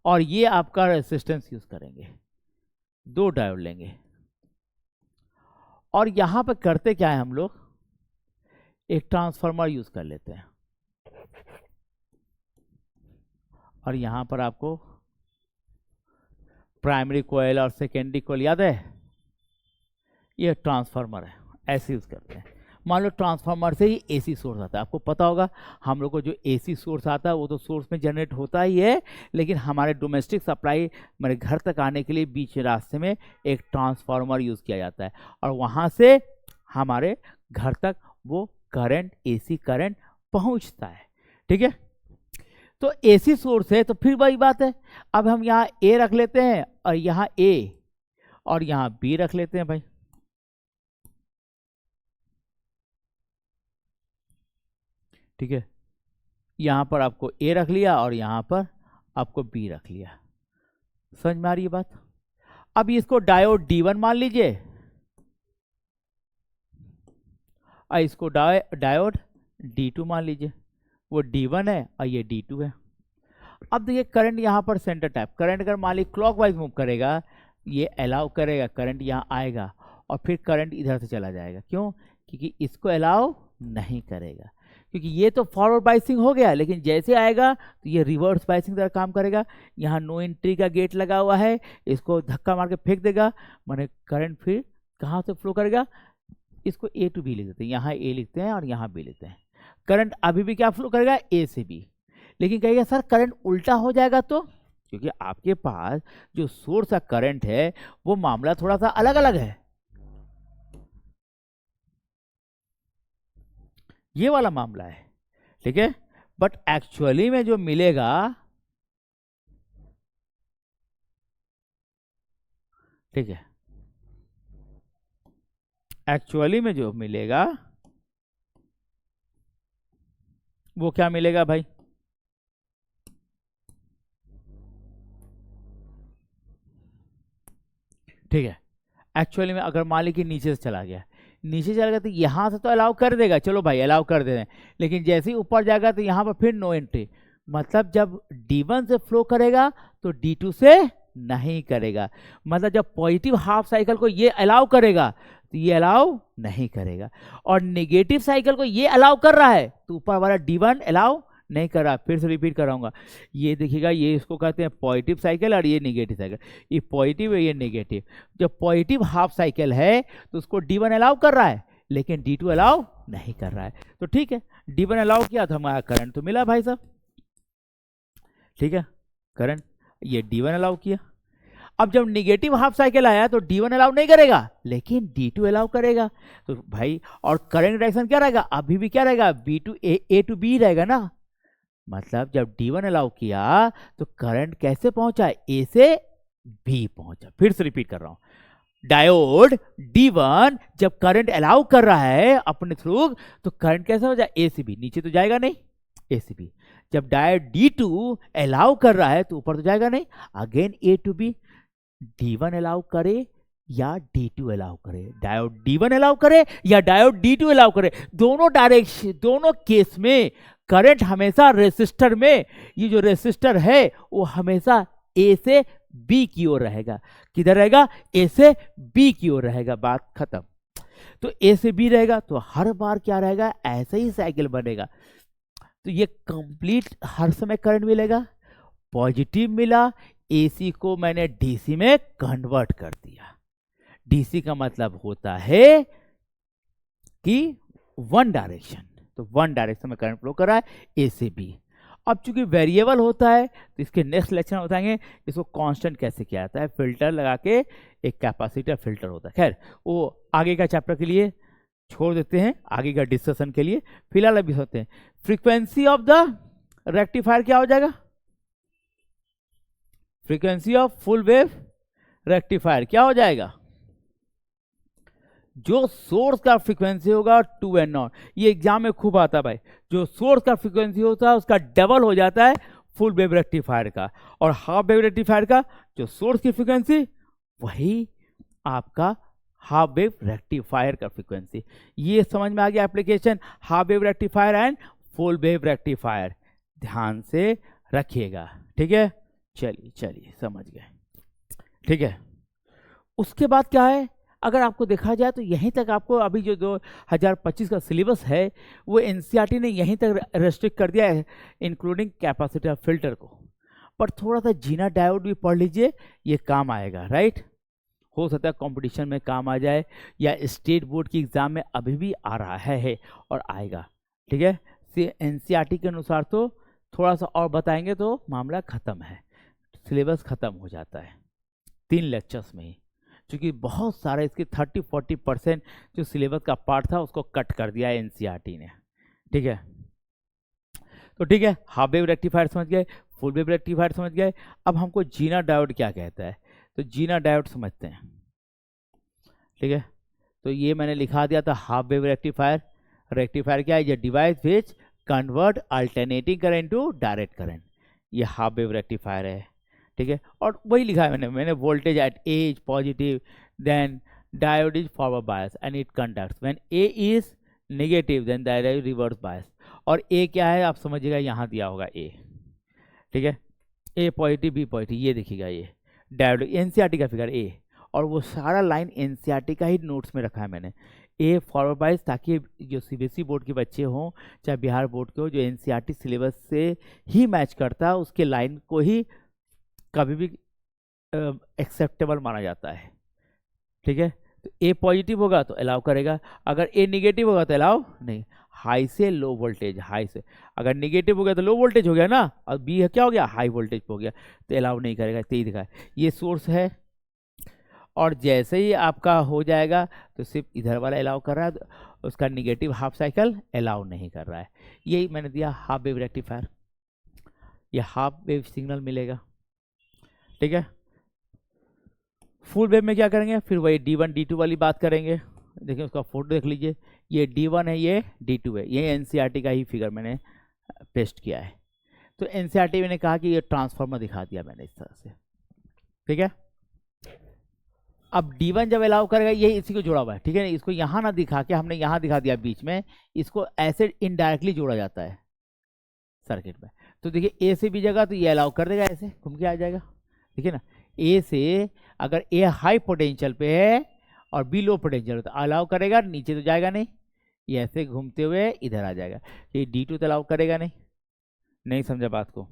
Speaker 1: और ये आपका रेसिस्टेंस यूज करेंगे, 2 डायोड लेंगे। और यहां पर करते क्या है, हम लोग एक ट्रांसफार्मर यूज कर लेते हैं। और यहां पर आपको प्राइमरी कॉइल और सेकेंडरी कॉइल याद है, ये ट्रांसफार्मर है, ऐसे यूज करते हैं। मान लो ट्रांसफार्मर से ही AC सोर्स आता है, आपको पता होगा हम लोग को जो AC सोर्स आता है वो तो सोर्स में जनरेट होता ही है, लेकिन हमारे डोमेस्टिक सप्लाई मेरे घर तक आने के लिए बीच रास्ते में एक ट्रांसफार्मर यूज किया जाता है, और वहां से हमारे घर तक वो करंट, AC करंट पहुंचता है। ठीक है, तो AC सोर्स है तो फिर वही बात है। अब हम यहाँ A रख लेते हैं, और यहाँ A, और यहाँ B रख लेते हैं भाई। ठीक है, यहां पर आपको A रख लिया और यहां पर आपको B रख लिया। समझ में आ रही है बात? अब इसको डायोड D1 मान लीजिए, और इसको डायोड D2 मान लीजिए। वो D1 है और ये D2 है। अब देखिए करंट यहां पर सेंटर टाइप करंट अगर मान लीजिए क्लॉकवाइज मूव करेगा, ये अलाउ करेगा, करंट यहाँ आएगा और फिर करंट इधर से चला जाएगा। क्यों? क्योंकि इसको अलाउ नहीं करेगा, क्योंकि ये तो फॉरवर्ड बाइसिंग हो गया, लेकिन जैसे आएगा तो ये रिवर्स बाइसिंग तरह काम करेगा। यहाँ नो एंट्री का गेट लगा हुआ है, इसको धक्का मार के फेंक देगा, माने करंट फिर कहाँ से फ्लो करेगा, इसको A to B लिख देते हैं, यहाँ A लिखते हैं और यहाँ B लिखते हैं। करंट अभी भी क्या फ्लो करेगा, A से B। लेकिन कहेगा सर करंट उल्टा हो जाएगा तो, क्योंकि आपके पास जो सोर्स का करंट है वो मामला थोड़ा सा अलग अलग है। ये वाला मामला है, ठीक है, बट एक्चुअली में जो मिलेगा, ठीक है, एक्चुअली में जो मिलेगा वो क्या मिलेगा भाई, ठीक है, एक्चुअली में अगर मान लीजिए नीचे से चला गया, नीचे चला गया तो यहां से तो अलाउ कर देगा, चलो भाई अलाउ कर दे रहे हैं, लेकिन जैसे ही ऊपर जाएगा तो यहां पर फिर नो एंट्री। मतलब जब D1 से फ्लो करेगा तो D2 से नहीं करेगा। मतलब जब पॉजिटिव हाफ साइकिल को ये अलाउ करेगा तो ये अलाउ नहीं करेगा, और नेगेटिव साइकिल को ये अलाउ कर रहा है तो ऊपर वाला D1 अलाउ नहीं कर रहा। फिर से रिपीट कराऊंगा, ये देखिएगा, ये इसको कहते हैं पॉजिटिव साइकिल और ये नेगेटिव साइकिल। ये पॉजिटिव है, ये नेगेटिव। जब पॉजिटिव हाफ साइकिल है तो उसको D1 अलाउ कर रहा है, लेकिन D2 अलाउ नहीं कर रहा है। तो ठीक है, D1 अलाउ किया तो हमारा करंट तो मिला भाई साहब, ठीक है, करंट ये D1 अलाउ किया। अब जब निगेटिव हाफ साइकिल आया तो D1 अलाउ नहीं करेगा, लेकिन D2 अलाउ करेगा। तो भाई और करंट डायरेक्शन क्या रहेगा, अभी भी क्या रहेगा, A to B रहेगा ना। मतलब जब D1 अलाउ किया तो करंट कैसे पहुंचा, A से B पहुंचा। फिर से रिपीट कर रहा हूं, डायोड D1 जब करंट अलाउ कर रहा है अपने थ्रू, तो करंट कैसे हो जाए, A से B, नीचे तो जाएगा नहीं, A से B। जब डायोड D2 अलाउ कर रहा है तो ऊपर तो जाएगा नहीं, again A to B। D1 allow करे या D2 अलाउ करे, डायोड D1 अलाउ करे या डायोड D2 अलाउ करे, दोनों डायरेक्शन, दोनों केस में करंट हमेशा रेसिस्टर में, ये जो रेसिस्टर है वो हमेशा A से B की ओर रहेगा। किधर रहेगा, A से B की ओर रहेगा, बात खत्म। तो A से B रहेगा तो हर बार क्या रहेगा, ऐसा ही साइकिल बनेगा। तो ये कंप्लीट हर समय करंट मिलेगा, पॉजिटिव मिला, AC को मैंने DC में कन्वर्ट कर दिया। DC का मतलब होता है कि वन डायरेक्शन, तो वन डायरेक्शन में करंट फ्लो कर रहा है A से B। अब चूंकि वेरिएबल होता है तो इसके नेक्स्ट लेक्चर में बताएंगे इसको कांस्टेंट कैसे किया जाता है, फिल्टर लगा के एक कैपेसिटर फिल्टर होता है। खैर वो आगे का चैप्टर के लिए छोड़ देते हैं, आगे का डिस्कशन के लिए। फिलहाल अभी होते हैं फ्रीक्वेंसी ऑफ द रेक्टिफायर क्या हो जाएगा, frequency of full wave rectifier क्या हो जाएगा, जो सोर्स का फ्रीक्वेंसी होगा 2n0। ये एग्जाम में खूब आता है भाई, जो सोर्स का फ्रीक्वेंसी होता है उसका डबल हो जाता है फुल वेव रेक्टिफायर का, और हाफ वेव रेक्टिफायर का जो सोर्स की फ्रीक्वेंसी वही आपका हाफ वेव रेक्टिफायर का फ्रीक्वेंसी। ये समझ में आ गया application, half wave rectifier and full wave rectifier, ध्यान से रखिएगा, ठीक है। चलिए चलिए समझ गए, ठीक है। उसके बाद क्या है, अगर आपको देखा जाए तो यहीं तक आपको अभी जो 2025 का सिलेबस है वो एनसीईआरटी ने यहीं तक रेस्ट्रिक्ट कर दिया है, इंक्लूडिंग कैपेसिटर फिल्टर को। पर थोड़ा सा जीना डायोड भी पढ़ लीजिए, ये काम आएगा, राइट। हो सकता है कंपटीशन में काम आ जाए, या स्टेट बोर्ड की एग्जाम में अभी भी आ रहा है और आएगा, ठीक है। एनसीईआरटी के अनुसार तो थोड़ा सा और बताएंगे तो मामला खत्म है, सिलेबस खत्म हो जाता है 3 लेक्चर्स में ही, क्योंकि बहुत सारे इसके 30-40% जो सिलेबस का पार्ट था उसको कट कर दिया है एनसीईआरटी ने, ठीक है। तो ठीक है, हाफ वेव रेक्टिफायर समझ गए, फुल वेव रेक्टिफायर समझ गए। अब हमको जीना डायोड क्या कहता है, तो जीना डायोड समझते हैं, ठीक है। तो ये मैंने लिखा दिया था हाफ वेव रेक्टिफायर। रेक्टिफायर क्या है, ये device which convert alternating current to direct current, ये हाफ वेव रेक्टिफायर है, ठीक है। और वही लिखा है मैंने voltage at A is positive, then diode is forward bias and it conducts, when A is negative then diode is reverse bias. और ए क्या है आप समझिएगा, यहाँ दिया होगा ए, ठीक है, ए पॉजिटिव बी पॉजिटिव, ये देखिएगा ये डायोड एनसीईआरटी का फिगर ए, और वो सारा लाइन एनसीईआरटी का ही नोट्स में रखा है मैंने, ए फॉरवर्ड बायस, ताकि जो सीबीएसई बोर्ड के बच्चे हों चाहे बिहार बोर्ड के हो, जो एनसीईआरटी सिलेबस से ही मैच करता है उसके लाइन को ही कभी भी एक्सेप्टेबल माना जाता है, ठीक है। तो ए पॉजिटिव होगा तो अलाउ करेगा, अगर ए नेगेटिव होगा तो अलाउ नहीं। हाई से लो वोल्टेज, हाई से अगर नेगेटिव हो गया तो लो वोल्टेज हो गया ना, और बी क्या हो गया, हाई वोल्टेज हो गया, तो अलाउ नहीं करेगा। तो ये दिखा है, ये सोर्स है, और जैसे ही आपका हो जाएगा तो सिर्फ इधर वाला अलाउ कर रहा है, उसका निगेटिव हाफ साइकिल अलाउ नहीं कर रहा है। यही मैंने दिया हाफ वेव रेक्टिफायर, ये हाफ वेव सिग्नल मिलेगा, ठीक है। फुल वेव में क्या करेंगे, फिर वही D1 D2 वाली बात करेंगे। देखिए उसका फोटो देख लीजिए, ये D1 है, ये D2 है, ये एनसीईआरटी का ही फिगर मैंने पेस्ट किया है। तो एनसीईआरटी मैंने कहा कि ये ट्रांसफार्मर दिखा दिया मैंने इस तरह से, ठीक है। अब D1 जब अलाउ करेगा, ये इसी को जोड़ा हुआ है, ठीक है। इसको यहाँ ना दिखा के हमने यहाँ दिखा दिया बीच में, इसको ऐसे इनडायरेक्टली जोड़ा जाता है सर्किट में। तो देखिए ए से भी जगह तो ये अलाउ कर देगा, ऐसे घूम के आ जाएगा, ठीक है ना। ए से अगर ए हाई पोटेंशियल पे है और बी लो पोटेंशियल तो अलाउ करेगा, नीचे तो जाएगा नहीं, ये ऐसे घूमते हुए इधर आ जाएगा। ये D2 तो अलाउ करेगा नहीं, नहीं समझा बात को।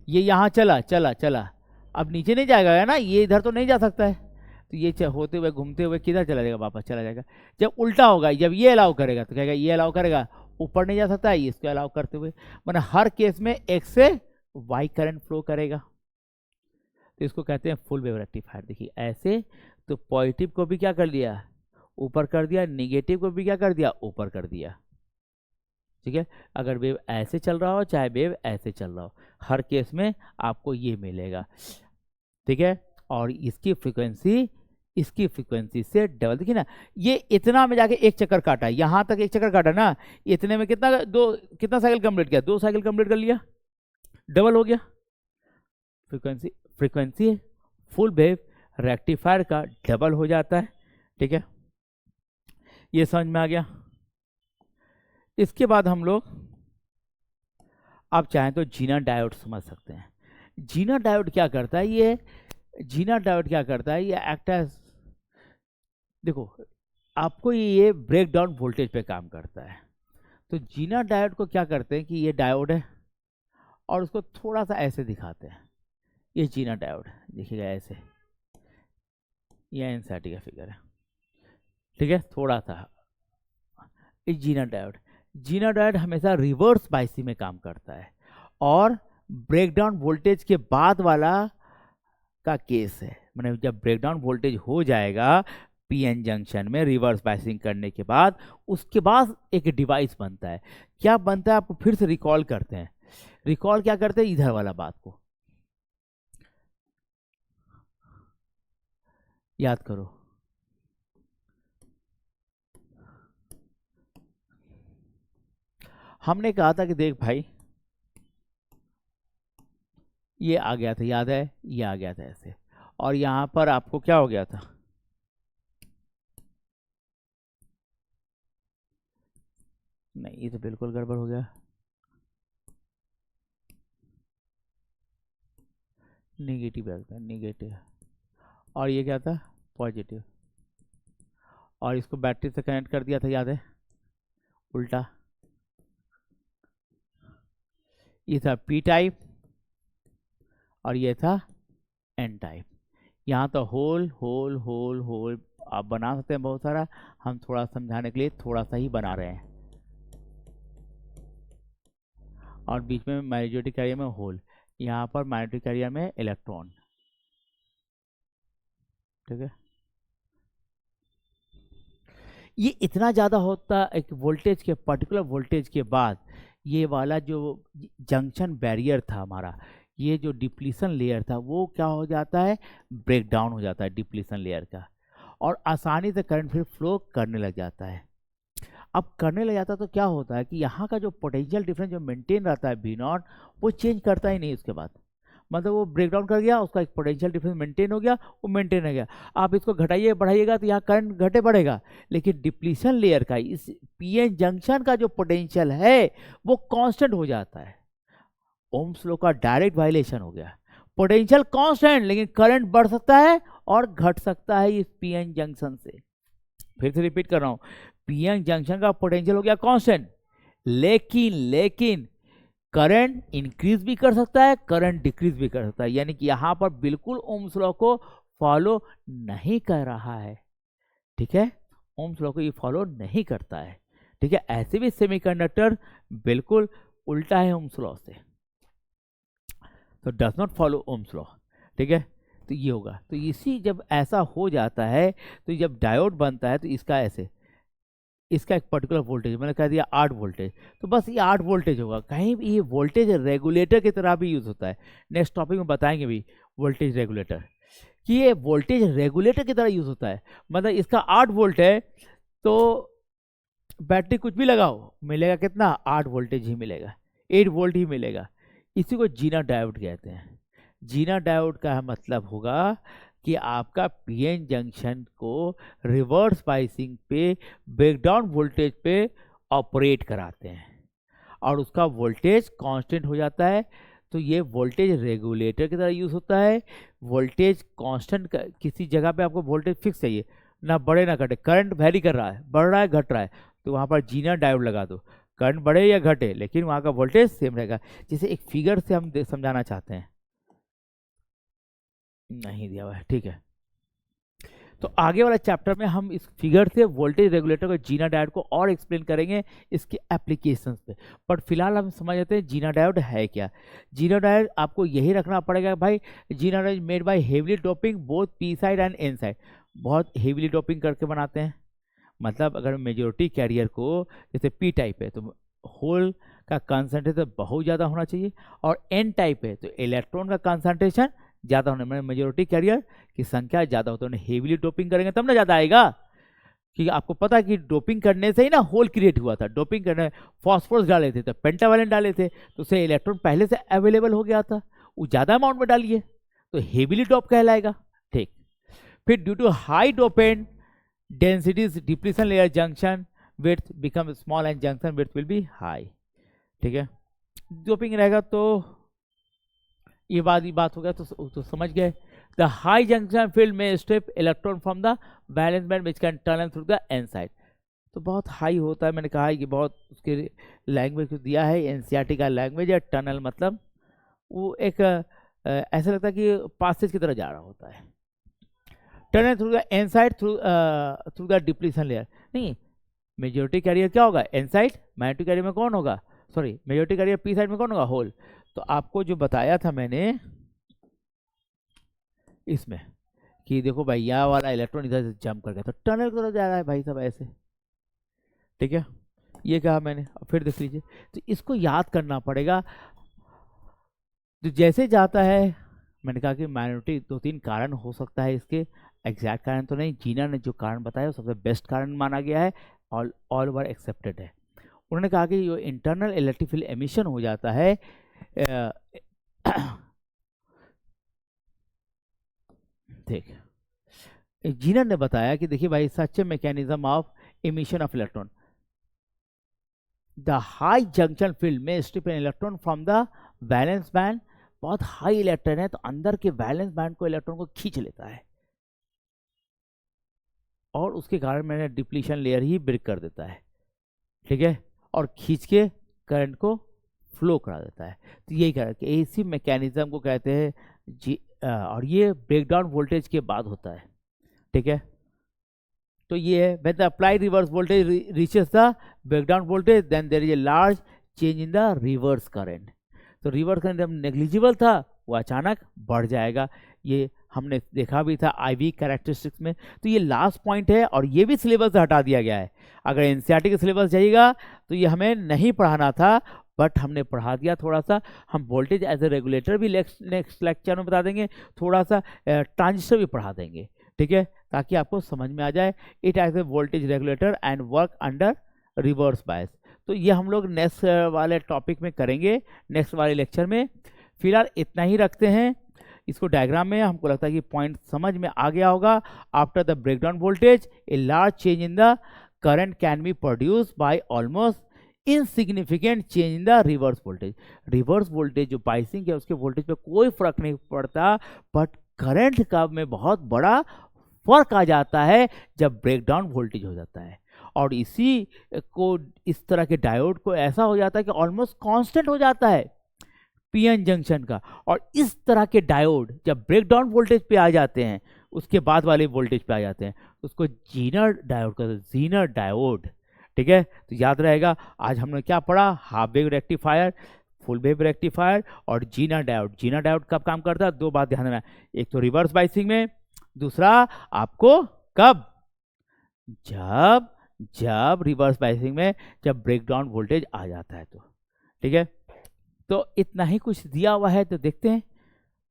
Speaker 1: ये यहाँ चला चला चला, अब नीचे नहीं जाएगा ना, ये इधर तो नहीं जा सकता है, तो ये होते हुए घूमते हुए किधर चला जाएगा, वापस चला जाएगा। जब उल्टा होगा, जब ये अलाउ करेगा तो कहेगा ये अलाउ करेगा, ऊपर नहीं जा सकता है, इसको अलाउ करते हुए, मतलब हर केस में एक्स से वाई करंट फ्लो करेगा। तो इसको कहते हैं फुल वेव रेक्टिफायर। देखिए ऐसे, तो पॉजिटिव को भी क्या कर दिया, ऊपर कर दिया, निगेटिव को भी क्या कर दिया, ऊपर कर दिया। ठीक है, अगर वेव ऐसे चल रहा हो चाहे वेव ऐसे चल रहा हो, हर केस में आपको ये मिलेगा। ठीक है, और इसकी फ्रीक्वेंसी से डबल। देखिए ना, ये इतना में जाके एक चक्कर काटा, यहां तक एक चक्कर काटा ना, इतने में कितना साइकिल कंप्लीट किया, 2 साइकिल कंप्लीट कर लिया, डबल हो गया। फ्रीक्वेंसी फुल वेव रेक्टिफायर का डबल हो जाता है। ठीक है, ये समझ में आ गया। इसके बाद हम लोग आप चाहें तो जीना डायोड समझ सकते हैं। जीना डायोड क्या करता है, ये एक्ट एज, देखो आपको ये ब्रेक डाउन वोल्टेज पे काम करता है। तो जीना डायोड को क्या करते हैं कि ये डायोड है और उसको थोड़ा सा ऐसे दिखाते हैं, ये जीना डायोड देखिएगा ऐसे, ये एनसीईआरटी का फिगर है। ठीक है, थोड़ा सा ये जीना डायोड हमेशा रिवर्स बायसी में काम करता है, और ब्रेकडाउन वोल्टेज के बाद वाला का केस है, मैंने जब ब्रेकडाउन वोल्टेज हो जाएगा पीएन जंक्शन में रिवर्स बायसिंग करने के बाद, उसके बाद एक डिवाइस बनता है। क्या बनता है आपको फिर से रिकॉल करते हैं, क्या करते हैं, इधर वाला बात को याद करो। हमने कहा था कि देख भाई, ये आ गया था, याद है, ये आ गया था ऐसे, और यहां पर आपको क्या हो गया था, नहीं ये तो बिल्कुल गड़बड़ हो गया, निगेटिव, और ये क्या था, पॉजिटिव, और इसको बैटरी से कनेक्ट कर दिया था, याद है, उल्टा। ये था पी टाइप और ये था एन टाइप। यहाँ तो होल होल होल होल आप बना सकते हैं बहुत सारा, हम थोड़ा समझाने के लिए थोड़ा सा ही बना रहे हैं, और बीच में मैग्नेटिक कैरियर में होल, यहाँ पर मैग्नेटिक कैरियर में इलेक्ट्रॉन। ठीक है, ये इतना ज़्यादा होता एक वोल्टेज के, पर्टिकुलर वोल्टेज के बाद ये वाला जो जंक्शन बैरियर था हमारा, ये जो डिप्लीशन लेयर था वो क्या हो जाता है, ब्रेक डाउन हो जाता है डिप्लीशन लेयर का, और आसानी से करंट फिर फ्लो करने लग जाता है। अब करने लग जाता है तो क्या होता है कि यहाँ का जो पोटेंशियल डिफरेंस जो मेंटेन रहता है V नॉट, वो चेंज करता ही नहीं उसके बाद, मतलब वो ब्रेक डाउन कर गया, उसका एक पोटेंशियल डिफरेंस मेंटेन हो गया, वो मेंटेन हो गया। आप इसको घटाइए बढ़ाइएगा तो यहाँ करंट घटे बढ़ेगा, लेकिन डिप्लीशन लेयर का इस पीएन जंक्शन का जो पोटेंशियल है वो कांस्टेंट हो जाता है। ओम्स लॉ का डायरेक्ट वायलेशन हो गया, पोटेंशियल कांस्टेंट लेकिन करंट बढ़ सकता है और घट सकता है इस पीएन जंक्शन से। फिर से रिपीट कर रहा हूं, पीएन जंक्शन का पोटेंशियल हो गया कांस्टेंट, लेकिन करंट इंक्रीज भी कर सकता है, करंट डिक्रीज भी कर सकता है, यानी कि यहां पर बिल्कुल ओम्स लॉ को फॉलो नहीं कर रहा है। ठीक है, ओम्स लॉ को ये फॉलो नहीं करता है। ठीक है, ऐसे भी सेमीकंडक्टर बिल्कुल उल्टा है ओम्स लॉ से, तो does not follow Ohm's law. ठीक है, तो ये होगा, तो इसी जब ऐसा हो जाता है तो जब डायोड बनता है तो इसका ऐसे, इसका एक पर्टिकुलर वोल्टेज मैंने कह दिया 8 वोल्टेज, तो बस ये 8 वोल्टेज होगा। कहीं भी ये वोल्टेज रेगुलेटर की तरह भी यूज होता है, नेक्स्ट टॉपिक में बताएंगे भी वोल्टेज रेगुलेटर, कि ये वोल्टेज रेगुलेटर की तरह यूज होता है। मतलब इसका 8 वोल्ट है तो बैटरी कुछ भी लगाओ मिलेगा कितना, 8 वोल्टेज ही मिलेगा, 8 वोल्ट ही मिलेगा। इसी को जीना डायोड कहते हैं। जीना डायोड का मतलब होगा कि आपका पीएन जंक्शन को रिवर्स बायसिंग पे ब्रेकडाउन वोल्टेज पे ऑपरेट कराते हैं और उसका वोल्टेज कांस्टेंट हो जाता है। तो ये वोल्टेज रेगुलेटर की तरह यूज होता है। वोल्टेज कांस्टेंट, किसी जगह पे आपको वोल्टेज फिक्स चाहिए, ना बढ़े ना घटे, करंट वेरी कर रहा है, बढ़ रहा है घट रहा है, तो वहाँ पर जीना डायोड लगा दो, करंट बढ़े या घटे लेकिन वहाँ का वोल्टेज सेम रहेगा। जैसे एक फिगर से हम समझाना चाहते हैं, नहीं दिया हुआ है, ठीक है। तो आगे वाला चैप्टर में हम इस फिगर से वोल्टेज रेगुलेटर को जीना डायोड को और एक्सप्लेन करेंगे इसके एप्लीकेशंस पे। बट फिलहाल हम समझ लेते हैं जीना डायोड है क्या। जीना डायोड आपको यही रखना पड़ेगा भाई, zener diode made by heavily doping both P side and N side. बहुत हेवीली डोपिंग करके बनाते हैं, मतलब अगर मेजोरिटी कैरियर को जैसे पी टाइप है तो होल का कंसंट्रेशन बहुत ज़्यादा होना चाहिए, और एन टाइप है तो इलेक्ट्रॉन का कंसंट्रेशन ज़्यादा होने, मतलब मेजोरिटी कैरियर की संख्या ज़्यादा होती है। हेवीली डोपिंग करेंगे तब ना ज़्यादा आएगा, क्योंकि आपको पता है कि डोपिंग करने से ही ना होल क्रिएट हुआ था। डोपिंग करने फॉस्फोरस डाले थे तो पेंटावैलेंट डाले थे तो उसे इलेक्ट्रॉन पहले से अवेलेबल हो गया था, वो ज़्यादा अमाउंट में डालिए तो हेवीली डोप कहलाएगा। ठीक, फिर due to high dopant densities depletion layer junction width become small and junction width will be high. ठीक है, डोपिंग रहेगा तो ये बात हो गया तो समझ गए। द हाई जंक्शन फील्ड में strip electron from the valence band which can tunnel through the N side. तो बहुत हाई होता है, मैंने कहा है कि बहुत उसके लैंग्वेज दिया है, एनसीईआरटी का लैंग्वेज है। टनल मतलब वो एक ऐसा लगता है कि पासेज की तरह जा रहा होता है। Tunnel through the N side through the depletion layer. नहीं, मेजोरिटी कैरियर क्या होगा एन साइड, माइनॉरिटी कैरियर में कौन होगा, sorry majority carrier P side में कौन होगा होल। तो आपको जो बताया था मैंने इसमें कि देखो भाई यह वाला इलेक्ट्रॉन इधर से जंप कर गया तो टनल की तरफ जा रहा है भाई सब ऐसे। ठीक है, ये कहा मैंने, फिर देख लीजिए। तो इसको याद करना पड़ेगा। तो जैसे जाता है, मैंने कहा कि माइनॉरिटी 2-3 कारण हो सकता है, इसके एग्जैक्ट कारण तो नहीं। जीना ने जो कारण बताया वो सबसे बेस्ट कारण माना गया है, ऑल ओवर एक्सेप्टेड है। उन्होंने कहा कि जो इंटरनल इलेक्ट्रिक फील्ड एमिशन हो जाता है ठीक, जीनर ने बताया कि देखिए भाई such a mechanism of emission of electron. The high junction field may strip an electron from the valence band. बहुत हाई इलेक्ट्रॉन है तो अंदर के वैलेंस बैंड को इलेक्ट्रॉन को खींच लेता है और उसके कारण मैंने डिप्लीशन लेयर ही ब्रेक कर देता है। ठीक है, और खींच के करंट को फ्लो करा देता है। तो यही कह रहा है कि इसी मैकेनिज्म को कहते हैं और ये ब्रेकडाउन वोल्टेज के बाद होता है। ठीक है, तो ये है when the applied reverse voltage reaches the breakdown voltage then there is a large change in the reverse current. तो रिवर्स करंट जब नेग्लिजिबल था वो अचानक बढ़ जाएगा। ये हमने देखा भी था आईवी कैरेक्टरिस्टिक्स में। तो ये लास्ट पॉइंट है और ये भी सिलेबस से हटा दिया गया है। अगर एनसीईआरटी का सिलेबस जाइएगा तो ये हमें नहीं पढ़ाना था, बट हमने पढ़ा दिया थोड़ा सा। हम वोल्टेज एज ए रेगुलेटर भी नेक्स्ट लेक्चर में बता देंगे, थोड़ा सा ट्रांजिस्टर भी पढ़ा देंगे। ठीक है, ताकि आपको समझ में आ जाए। It as a voltage regulator and work under reverse bias. तो ये हम लोग नेक्स्ट वाले टॉपिक में करेंगे, नेक्स्ट वाले लेक्चर में। फिलहाल इतना ही रखते हैं। इसको डायग्राम में हमको लगता है कि पॉइंट समझ में आ गया होगा। After the breakdown voltage a large change in the current can be produce by almost insignificant change in the reverse voltage. Reverse voltage जो बाइसिंग है उसके वोल्टेज पे कोई फर्क नहीं पड़ता, बट करंट का में बहुत बड़ा फर्क आ जाता है जब ब्रेकडाउन वोल्टेज हो जाता है। और इसी को इस तरह के डायोड को ऐसा हो जाता है कि ऑलमोस्ट कांस्टेंट हो जाता है पीएन जंक्शन का। और इस तरह के डायोड जब ब्रेकडाउन वोल्टेज पे आ जाते हैं, उसके बाद वाले वोल्टेज पे आ जाते हैं, उसको जीनर डायोड कहते हैं, जीनर डायोड। ठीक है, तो याद रहेगा आज हमने क्या पढ़ा, half wave rectifier, full wave rectifier और जीनर डायोड। जीनर डायोड कब काम करता है, 2 बात ध्यान देना, एक तो रिवर्स बाइसिंग में, दूसरा आपको कब, जब रिवर्स बाइसिंग में जब ब्रेकडाउन वोल्टेज आ जाता है। तो ठीक है, तो इतना ही कुछ दिया हुआ है, तो देखते हैं।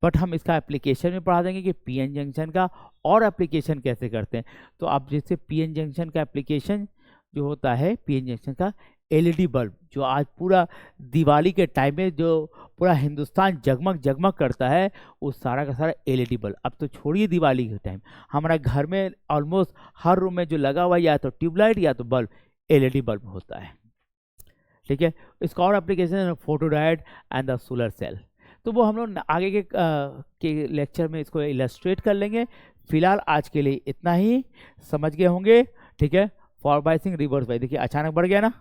Speaker 1: बट हम इसका एप्लीकेशन में पढ़ा देंगे कि पीएन जंक्शन का और एप्लीकेशन कैसे करते हैं। तो आप जैसे पीएन जंक्शन का एप्लीकेशन जो होता है, पीएन जंक्शन का एलईडी बल्ब जो आज पूरा दिवाली के टाइम में जो पूरा हिंदुस्तान जगमग जगमग करता है, वो सारा का सारा एलईडी बल्ब। अब तो छोड़िए दिवाली के टाइम, हमारा घर में ऑलमोस्ट हर रूम में जो लगा हुआ या तो ट्यूबलाइट या तो बल्ब, एलईडी बल्ब होता है। ठीक है, इसका और एप्लीकेशन है photodiode and the solar cell. तो वो हम लोग आगे के लेक्चर में इसको इलस्ट्रेट कर लेंगे। फिलहाल आज के लिए इतना ही, समझ गए होंगे। ठीक है, फॉरवर्ड बाइसिंग, रिवर्स बाइसिंग, देखिए अचानक बढ़ गया ना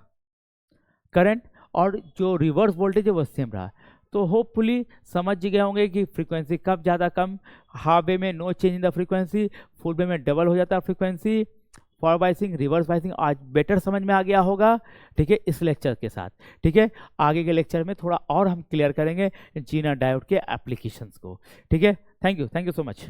Speaker 1: करंट, और जो रिवर्स वोल्टेज है वो सेम रहा। तो होपफुली समझ गए होंगे कि फ्रीक्वेंसी कब ज़्यादा कम, हाफ वे में no change in the frequency, full wave में डबल हो जाता है frequency, forward biasing, reverse biasing आज बेटर समझ में आ गया होगा। ठीक है, इस लेक्चर के साथ। ठीक है, आगे के लेक्चर में थोड़ा और हम क्लियर करेंगे जीना डायोड के एप्लीकेशंस को। ठीक है, थैंक यू सो मच।